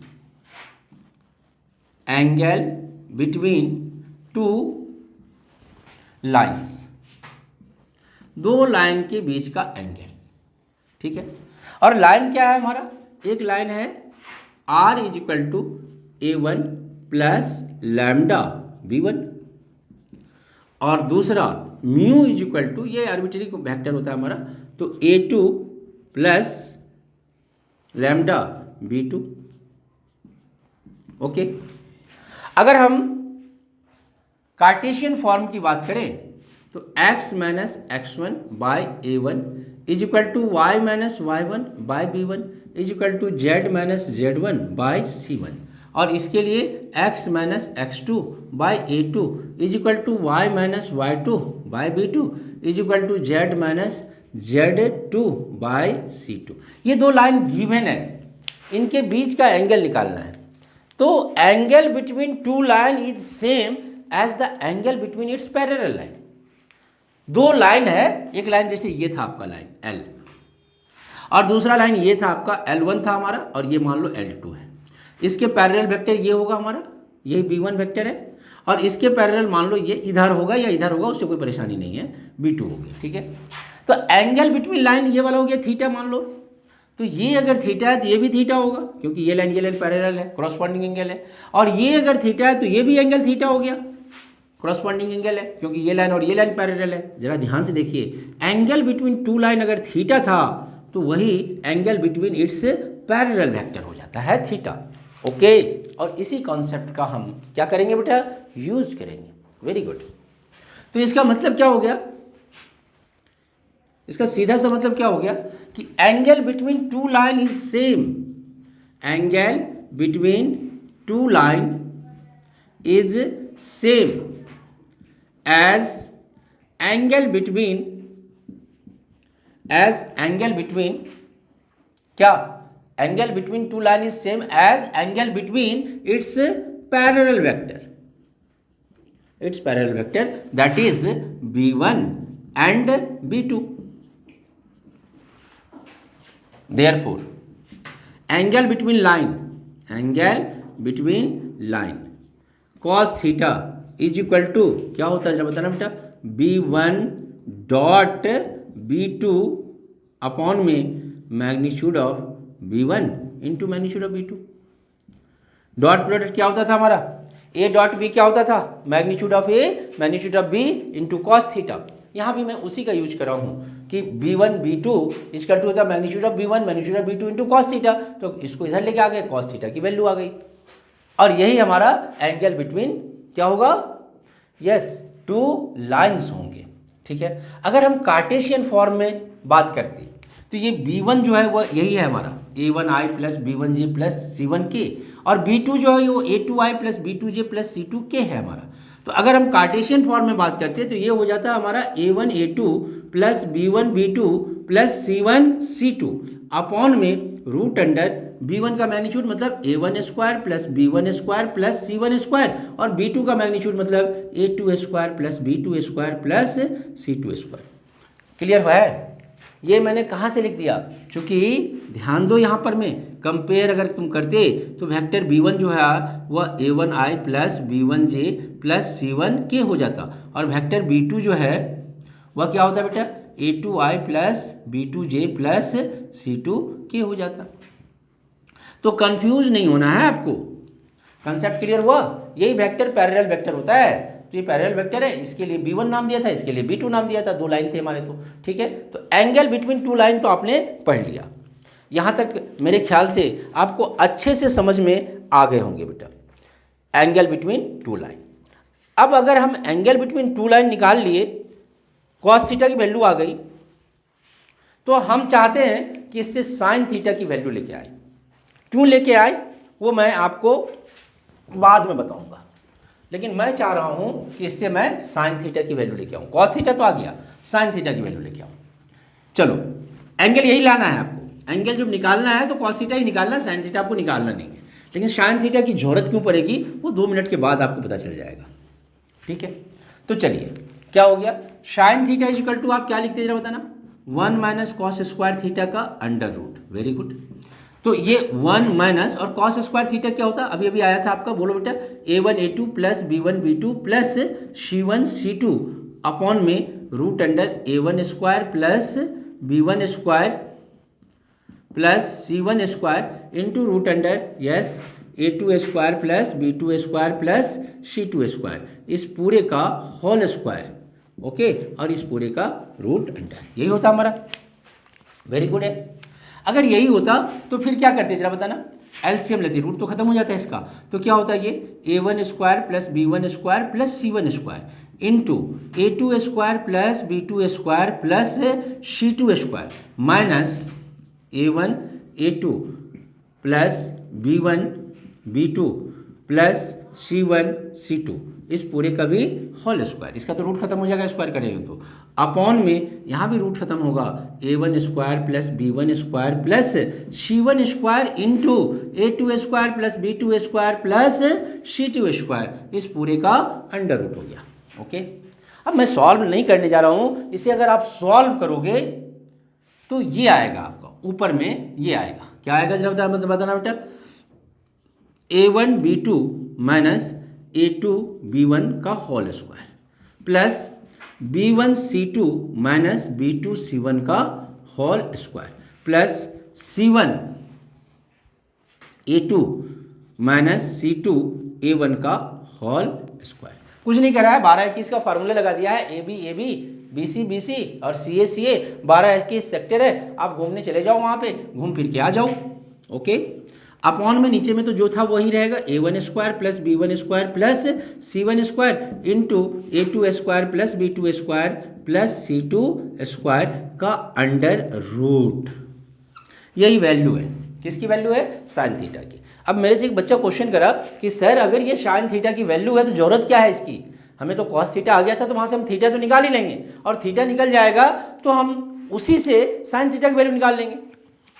2 lines, 2 line के बीच का एंगल। ठीक है, और लाइन क्या है हमारा? एक लाइन है R is equal to A1 plus lambda B1, और दूसरा म्यू इज इक्वल टू, ये आर्बिट्ररी वेक्टर होता है हमारा, तो A2 plus lambda B2। Okay, अगर हम कार्टेशियन फॉर्म की बात करें तो x minus x1 by A1 is equal to y minus y1 by B1 is equal to z minus Z1 by C1, और इसके लिए x minus x2 by A2 is equal to y minus y2 by B2 is equal to z minus Z2 by C2। ये दो लाइन गिवन है, इनके बीच का एंगल निकालना है। तो angle between two line is same as the angle between its parallel line. दो लाइन है, एक लाइन जैसे ये था आपका लाइन L, और दूसरा लाइन ये था आपका L1 था हमारा, और ये मान लो L2 है। इसके पैरेलल वेक्टर ये होगा हमारा, यही B1 वेक्टर है, और इसके पैरेलल मान लो ये इधर होगा या इधर होगा, उससे कोई परेशानी नहीं है, B2 हो गया। ठीक है, तो एंगल बिटवीन लाइन ये वाला हो गया थीटा मान लो, तो ये अगर थीटा है तो ये भी थीटा होगा, क्योंकि ये लाइन पैरेलल है, क्रॉसपॉन्डिंग एंगल है, और ये अगर थीटा है तो ये भी एंगल थीटा हो गया, क्रॉसपॉन्डिंग एंगल है, क्योंकि ये लाइन और ये लाइन पैरेलल है। जरा ध्यान से देखिए, एंगल बिटवीन टू लाइन अगर थीटा था तो वही angle between its parallel vector हो जाता है थीटा। ओके, और इसी कॉन्सेप्ट का हम क्या करेंगे बेटा, यूज करेंगे। Very good. तो इसका मतलब क्या हो गया, इसका सीधा सा मतलब क्या हो गया कि angle between two line is same, angle between two line is same as angle between क्या, angle between two line is same as angle between its parallel vector, that is B1 and B2। therefore angle between line cos theta is equal to क्या होता है जरा बताना बेटा, B1 डॉट B2 अपॉन में magnitude of B1 into magnitude of B2। Dot product क्या होता था हमारा, A डॉट B क्या होता था, magnitude of A magnitude of B into cos theta. यहाँ भी मैं उसी का यूज कर रहा हूँ कि B1 B2 इसका टू होता magnitude of B1 magnitude of B2 into cos theta, तो इसको इधर लेके आ गए, कॉस थीटा की वैल्यू आ गई, और यही हमारा एंगल बिटवीन क्या होगा, यस, टू लाइंस होंगे। ठीक है, अगर हम कार्टेशियन फॉर्म में बात करते तो ये B1 जो है वो यही है हमारा A1i plus B1j plus C1k, और B2 जो है वो A2i plus B2j plus C2k है हमारा। तो अगर हम कार्टेशियन फॉर्म में बात करते हैं तो ये हो जाता है हमारा A1 A2 plus B1 B2 plus C1 C2 upon में रूट अंडर B1 का मैग्नीट्यूड मतलब A1 square plus B1 square plus C1 square, और B2 का मैग्नीट्यूड मतलब A2 square plus B2 square plus C2 square. Clear है? ये मैंने कहाँ से लिख दिया, क्योंकि ध्यान दो यहाँ पर में कंपेयर अगर तुम करते तो वेक्टर B1 जो है वह A1i plus B1j plus C1k हो जाता, और वेक्टर B2 जो है वह क्या होता बेटा, A2i plus B2j plus C2k हो जाता। तो कंफ्यूज नहीं होना है आपको, कंसेप्ट क्लियर हुआ? यही वेक्टर पैरेलल वेक्टर होता है, तो ये पैरेलल वेक्टर है, इसके लिए B1 नाम दिया था, इसके लिए B2 नाम दिया था, दो लाइन थे हमारे। तो ठीक है, तो एंगल बिटवीन टू लाइन तो आपने पढ़ लिया, यहाँ तक मेरे ख्याल से आपको अच्छे से समझ में आ गए होंगे बेटा, एंगल बिटवीन टू लाइन। अब अगर हम एंगल बिटवीन टू लाइन निकाल लिए, कॉस थीटा की वैल्यू आ गई, तो हम चाहते हैं कि इससे साइन थीटा की वैल्यू लेके आए। क्यों लेके आए वो मैं आपको बाद में बताऊंगा, लेकिन मैं चाह रहा हूं कि इससे मैं साइन थीटा की वैल्यू लेके आऊं। कॉस थीटा तो आ गया, साइन थीटा की वैल्यू लेके आऊं। चलो, एंगल यही लाना है आपको, एंगल जब निकालना है तो कॉस थीटा ही निकालना है, साइन थीटा आपको निकालना नहीं है। लेकिन साइन थीटा की जरूरत क्यों पड़ेगी वो 2 मिनट के बाद आपको पता चल जाएगा। ठीक है, तो चलिए क्या हो गया, sine theta is equal to आप क्या लिखते जरा बताना, 1 माइनस कॉस स्क्वायर थीटा का अंडर रूट। Very good. तो ये 1 माइनस और कॉस स्क्वायर थीटा क्या होता है, अभी अभी आया था आपका, बोलो बेटा, A1 A2 plus B1 B2 plus C1 C2 upon में root under A1 square plus B1 square plus C1 square into root under yes A2 square plus B2 square plus C2 square, इस पूरे का होल स्क्वायर, ओके, और इस पूरे का रूट अंडर, यही होता हमारा। वेरी गुड है। अगर यही होता तो फिर क्या करते जरा बताना, एलसीएम लेते, रूट तो खत्म हो जाता है इसका, तो क्या होता है ये A1 square plus B1 square plus C1 square into A2 square plus B2 square plus C2 square minus A1 A2 plus B1 B2 plus C1 C2, इस पूरे का भी होल स्क्वायर, इसका तो रूट खत्म हो जाएगा स्क्वायर करेंगे तो, अपॉन में यहाँ भी रूट खत्म होगा, A1 square plus B1 square plus C1 square into A2 square plus B2 square plus C2 square, इस पूरे का अंडर रूट हो गया। ओके, अब मैं सॉल्व नहीं करने जा रहा हूँ, इसे अगर आप सॉल्व करोगे तो ये आएगा आपका, ऊपर में ये आएगा, क्या आएगा जरा बताना बेटा, A1 B2 minus A2 B1 का whole square plus B1 C2 minus B2 C1 का whole square plus C1 A2 minus C2 A1 का होल स्क्वायर। कुछ नहीं करा है, 12-21 का फार्मूला लगा दिया है, AB AB, BC BC और CA CA, 12-21 सेक्टर है, आप घूमने चले जाओ, वहाँ पे घूम फिर के आ जाओ। ओके, अपॉन में नीचे में तो जो था वही रहेगा, A1 square plus B1 square plus C1 square into A2 square plus B2 square plus C2 square का अंडर रूट, यही वैल्यू है, किसकी वैल्यू है, साइन थीटा की। अब मेरे से एक बच्चा क्वेश्चन करा कि सर अगर ये साइन थीटा की वैल्यू है तो जरूरत क्या है इसकी, हमें तो कॉस थीटा आ गया था, तो वहाँ से हम थीटा तो निकाल ही लेंगे, और थीटा निकल जाएगा तो हम उसी से साइन थीटा की वैल्यू निकाल लेंगे।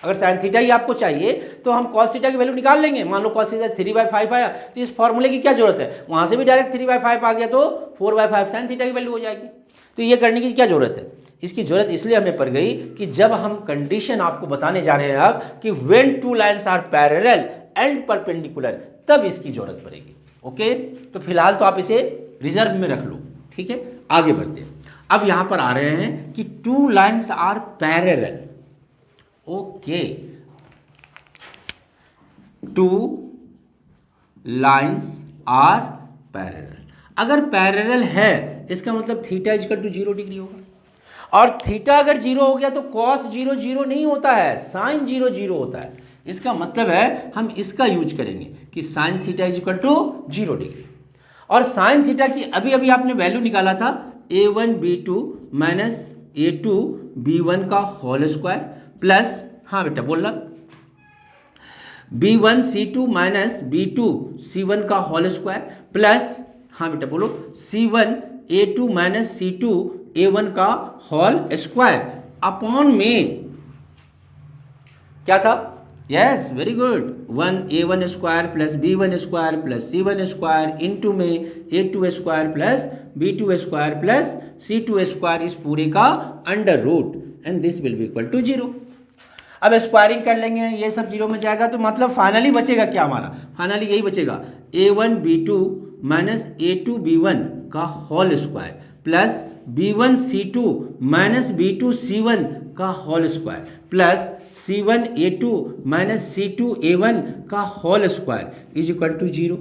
अगर साइन थीटा ही आपको चाहिए तो हम कॉस थीटा की वैल्यू निकाल लेंगे। मान लो कॉस थीटा 3/5 आया तो इस फॉर्मूले की क्या जरूरत है, वहाँ से भी डायरेक्ट 3/5 आ गया तो 4/5 साइन थीटा की वैल्यू हो जाएगी। तो ये करने की क्या जरूरत है, इसकी जरूरत इसलिए हमें पड़ गई कि जब हम कंडीशन आपको बताने जा रहे हैं अब कि when two lines are parallel and perpendicular, तब इसकी जरूरत पड़ेगी। ओके, तो फिलहाल तो आप इसे रिजर्व में रख लो, ठीक है, आगे बढ़ते हैं। अब यहां पर आ रहे हैं कि two lines are parallel, okay, two lines are parallel, अगर पैरेलल है इसका मतलब थीटा इक्वल टू 0 डिग्री होगा, और थीटा अगर 0 हो गया तो कॉस 0 0 नहीं होता है, साइन 0 0 होता है। इसका मतलब है हम इसका यूज करेंगे कि sine theta is equal to 0 degree, और साइन थीटा की अभी अभी आपने वैल्यू निकाला था A1 B2 minus A2 B1 का होल स्क्वायर प्लस, हाँ बेटा बोलना, B1 C2 minus B2 C1 का होल स्क्वायर प्लस, हाँ बेटा बोलो, C1 A2 minus C2 A1 का होल स्क्वायर अपॉन में क्या था, yes very good, 1 A1 square plus B1 square plus C1 square into में A2 square plus B2 square plus C2 square, इस पूरे का under root, and this will be equal to 0। अब स्क्वायरिंग कर लेंगे, ये सब 0 में जाएगा तो मतलब फाइनली बचेगा क्या हमारा, फाइनली यही बचेगा, A1 B2 minus A2 B1 का whole square plus B1 C2 minus B2 C1 का whole square plus C1 A2 minus C2 A1 का whole square is equal to 0।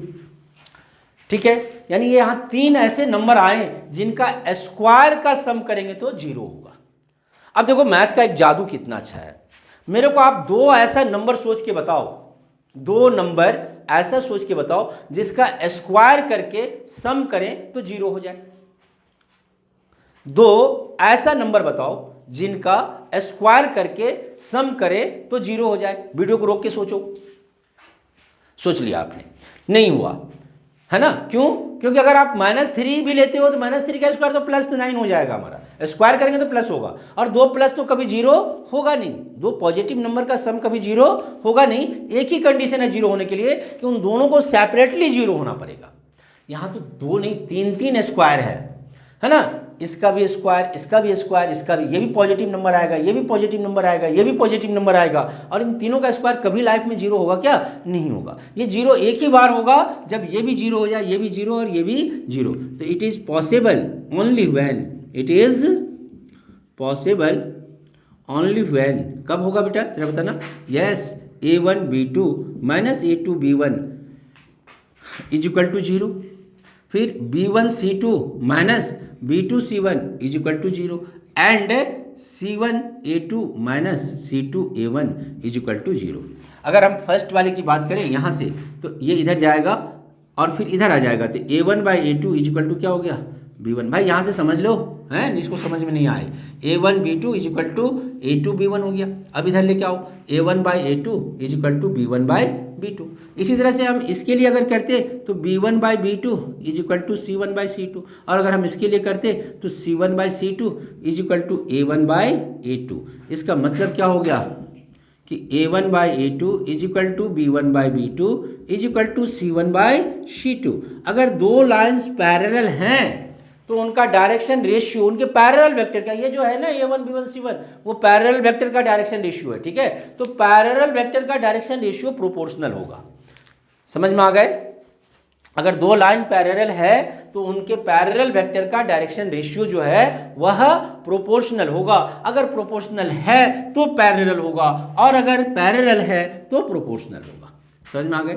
ठीक है, यानी ये यहाँ 3 ऐसे नंबर आए जिनका स्क्वायर का सम करेंगे तो 0 होगा। अब देखो मैथ का एक जादू कितना अच्छा है, मेरे को आप 2 ऐसा नंबर सोच के बताओ, 2 नंबर ऐसा सोच के बताओ जिसका स्क्वायर करके सम करें तो 0 हो जाए। 2 ऐसा नंबर बताओ जिनका स्क्वायर करके सम करें तो 0 हो जाए। वीडियो को रोक के सोचो, सोच लिया आपने, नहीं हुआ है ना, क्यों, क्योंकि अगर आप -3 भी लेते हो तो -3 का स्क्वायर तो +9 हो जाएगा हमारा, स्क्वायर करेंगे तो प्लस होगा, और 2 प्लस तो कभी 0 होगा नहीं, 2 पॉजिटिव नंबर का सम कभी 0 होगा नहीं। एक ही कंडीशन है 0 होने के लिए कि उन दोनों को सेपरेटली 0 होना पड़ेगा। यहाँ तो 2 नहीं 3 स्क्वायर है ना, इसका भी स्क्वायर, इसका भी स्क्वायर, इसका भी, ये भी पॉजिटिव नंबर आएगा, ये भी पॉजिटिव नंबर आएगा, ये भी पॉजिटिव नंबर आएगा, और इन तीनों का स्क्वायर कभी लाइफ में 0 होगा क्या, नहीं होगा। ये 0 एक ही बार होगा जब ये भी 0 हो जाए, ये भी 0 और ये भी 0। तो it is possible only when, it is possible only when, कब होगा बेटा जरा बताना। Yes, A1 B2 minus A2 B1 is equal to 0। फिर B1 C2 minus B2 C1 is equal to 0 and C1 A2 minus C2 A1 is equal to 0। अगर हम फर्स्ट वाले की बात करें यहाँ से, तो ये इधर जाएगा और फिर इधर आ जाएगा, तो A1/A2 इज इक्वल टू क्या हो गया, B1। भाई यहाँ से समझ लो, हैं जिसको समझ में नहीं आए, A1 B2 is equal to A2 B1 हो गया। अब इधर लेके आओ, A1/A2 is equal to B1/B2। इसी तरह से हम इसके लिए अगर करते तो B1/B2 is equal to C1/C2, और अगर हम इसके लिए करते तो C1/C2 is equal to A1/A2। इसका मतलब क्या हो गया कि A1/A2 is equal to B1/B2 is equal to C1/C2। अगर दो लाइंस पैरेलल हैं तो उनका डायरेक्शन रेशियो, उनके पैरेलल वेक्टर का, ये जो है ना A1 B1 C1, वो पैरेलल वेक्टर का डायरेक्शन रेशियो है, ठीक है। तो पैरेलल वेक्टर का डायरेक्शन रेशियो प्रोपोर्शनल होगा। समझ में आ गए? अगर दो लाइन पैरेलल है तो उनके पैरेलल वेक्टर का डायरेक्शन रेशियो जो है वह प्रोपोर्शनल होगा। अगर प्रोपोर्शनल है तो पैरेलल होगा, और अगर पैरेलल है तो प्रोपोर्शनल होगा। समझ में आ गए?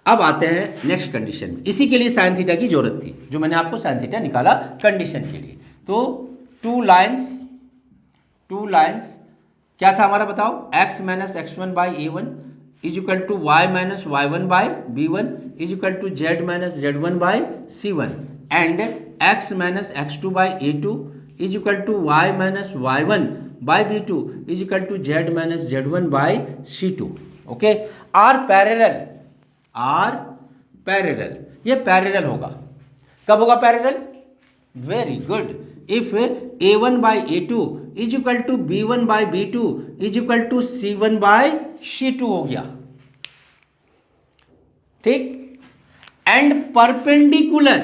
अब आते हैं नेक्स्ट कंडीशन में। इसी के लिए साइन थीटा की जरूरत थी, जो मैंने आपको साइन थीटा निकाला कंडीशन के लिए। तो टू लाइंस क्या था हमारा बताओ, x minus x1/A1 is equal to y minus y1/B1 is equal to z minus z1/C1 and x minus x2/A2 is equal to y minus y1/B2 is equal to z minus z1/C2। Okay, are parallel, ये पैरेलल होगा। कब होगा parallel? Very good, if A1/A2 is equal to B1/B2 is equal to C1/C2 हो गया, ठीक। एंड परपेंडिकुलर,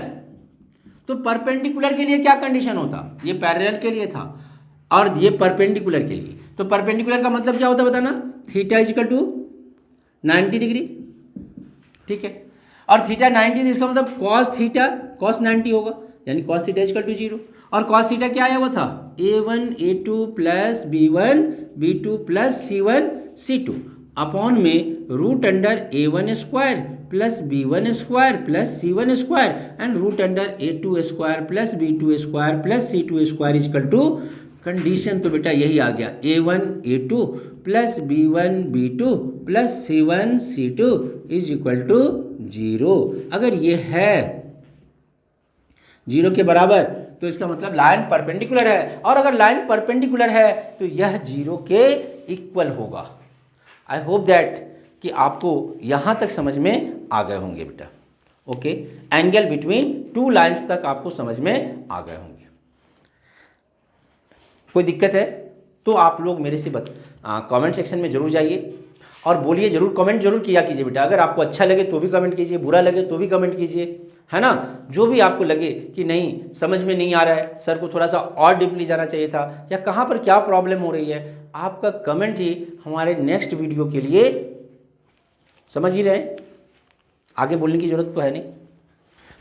तो परपेंडिकुलर के लिए क्या कंडीशन होता, ये पैरेलल के लिए था और ये परपेंडिकुलर के लिए। तो परपेंडिकुलर का मतलब क्या होता बताना, theta is equal to 90 degree, ठीक है। और थीटा 90, इसका मतलब कॉस थीटा कॉस 90 होगा, यानी कॉस थीटा इक्वल टू 0। और कॉस थीटा क्या आया हुआ था, A1 A2 plus B1 B2 plus C1 C2 upon में root under A1 square plus B1 square plus C1 square and root under A2 square plus B2 square plus C2 square equal to condition. तो बेटा यही आ गया, A1 A2 plus B1 B2 plus C1 C2 is equal to 0। अगर ये है 0 के बराबर तो इसका मतलब लाइन परपेंडिकुलर है, और अगर लाइन परपेंडिकुलर है तो यह 0 के इक्वल होगा। आई होप दैट कि आपको यहाँ तक समझ में आ गए होंगे बेटा। Okay, angle between two lines तक आपको समझ में आ गए होंगे। कोई दिक्कत है तो आप लोग मेरे से कमेंट सेक्शन में जरूर जाइए और बोलिए, जरूर कमेंट जरूर किया कीजिए बेटा। अगर आपको अच्छा लगे तो भी कमेंट कीजिए, बुरा लगे तो भी कमेंट कीजिए, है ना। जो भी आपको लगे कि नहीं समझ में नहीं आ रहा है, सर को थोड़ा सा और डीपली जाना चाहिए था, या कहाँ पर क्या प्रॉब्लम हो रही है, आपका कमेंट ही हमारे नेक्स्ट वीडियो के लिए, समझ ही रहे, आगे बोलने की जरूरत तो है नहीं।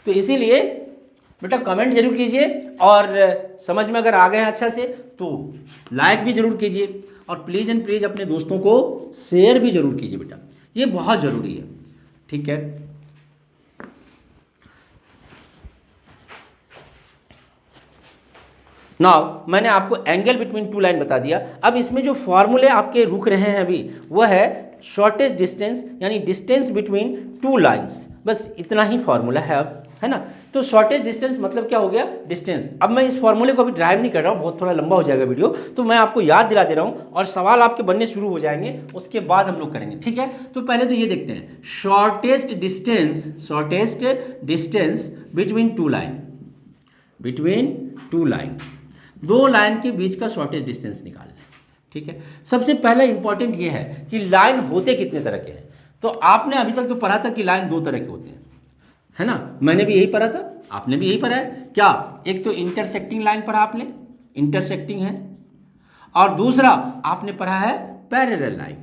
तो इसीलिए बेटा कमेंट जरूर कीजिए, और समझ में अगर आ गए हैं अच्छा से तो लाइक भी जरूर कीजिए, और प्लीज़ एंड प्लीज़ अपने दोस्तों को शेयर भी जरूर कीजिए बेटा, ये बहुत ज़रूरी है, ठीक है। नाउ मैंने आपको एंगल बिटवीन टू लाइन बता दिया। अब इसमें जो फॉर्मूले आपके रुक रहे हैं अभी, वह है शॉर्टेस्ट डिस्टेंस, यानी डिस्टेंस बिटवीन टू लाइंस। बस इतना ही फॉर्मूला है अब, है ना। तो शॉर्टेस्ट डिस्टेंस मतलब क्या हो गया, डिस्टेंस। अब मैं इस फॉर्मूले को अभी ड्राइव नहीं कर रहा हूँ, बहुत थोड़ा लंबा हो जाएगा वीडियो, तो मैं आपको याद दिला दे रहा हूँ, और सवाल आपके बनने शुरू हो जाएंगे, उसके बाद हम लोग करेंगे, ठीक है। तो पहले तो ये देखते हैं, shortest distance between two line, दो लाइन के बीच का शॉर्टेस्ट डिस्टेंस निकालना है, ठीक है। सबसे पहला इंपॉर्टेंट ये है कि लाइन होते कितने तरह के हैं। तो आपने अभी तक तो पढ़ा था कि लाइन दो तरह के होते हैं, है ना। मैंने भी यही पढ़ा था, आपने भी यही पढ़ा है क्या। एक तो इंटरसेक्टिंग लाइन पढ़ा आपने, इंटरसेक्टिंग है, और दूसरा आपने पढ़ा है पैरेलल लाइन,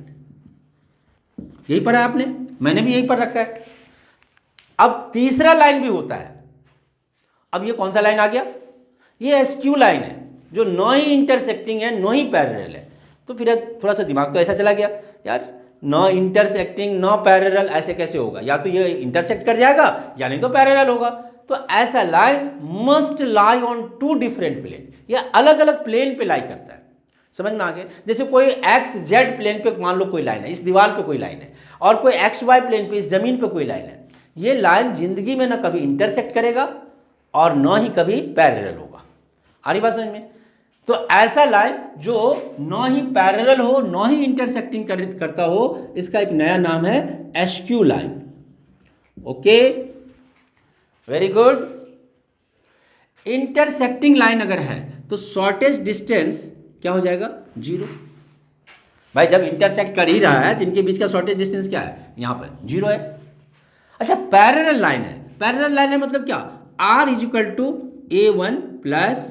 यही पढ़ा है आपने, मैंने भी यही पढ़ रखा है। अब तीसरा लाइन भी होता है। अब ये कौन सा लाइन आ गया, ये एसक्यू लाइन है, जो नो ही इंटरसेक्टिंग है नो ही पैरेलल है, तो फिर थोड़ा सा दिमाग तो ऐसा चला गया, यार नॉ इंटरसेक्टिंग नॉ पैरेलल, ऐसे कैसे होगा, या तो ये इंटरसेक्ट कर जाएगा या नहीं तो पैरेलल होगा। तो ऐसा line must lie on two different plane, ये अलग अलग प्लेन पे लाई करता है। समझ में आ गया? जैसे कोई एक्स जेड प्लेन पे मान लो कोई लाइन है, इस दीवार पे कोई लाइन है, और कोई एक्स वाई प्लेन पे इस जमीन पे कोई लाइन है, ये लाइन जिंदगी में ना कभी इंटरसेक्ट करेगा और ना ही कभी पैरेलल होगा। आ रही बात समझ में? तो ऐसा लाइन जो ना ही पैरेलल हो ना ही इंटरसेक्टिंग करता हो, इसका एक नया नाम है askew line. Okay, very good. Intersecting line अगर है तो शॉर्टेस्ट डिस्टेंस क्या हो जाएगा? 0। भाई जब इंटरसेक्ट कर ही रहा है तो इनके बीच का शॉर्टेस्ट डिस्टेंस क्या है? यहां पर 0 है। अच्छा, पैरेलल लाइन है, पैरेलल लाइन है मतलब क्या? R is equal to A1 plus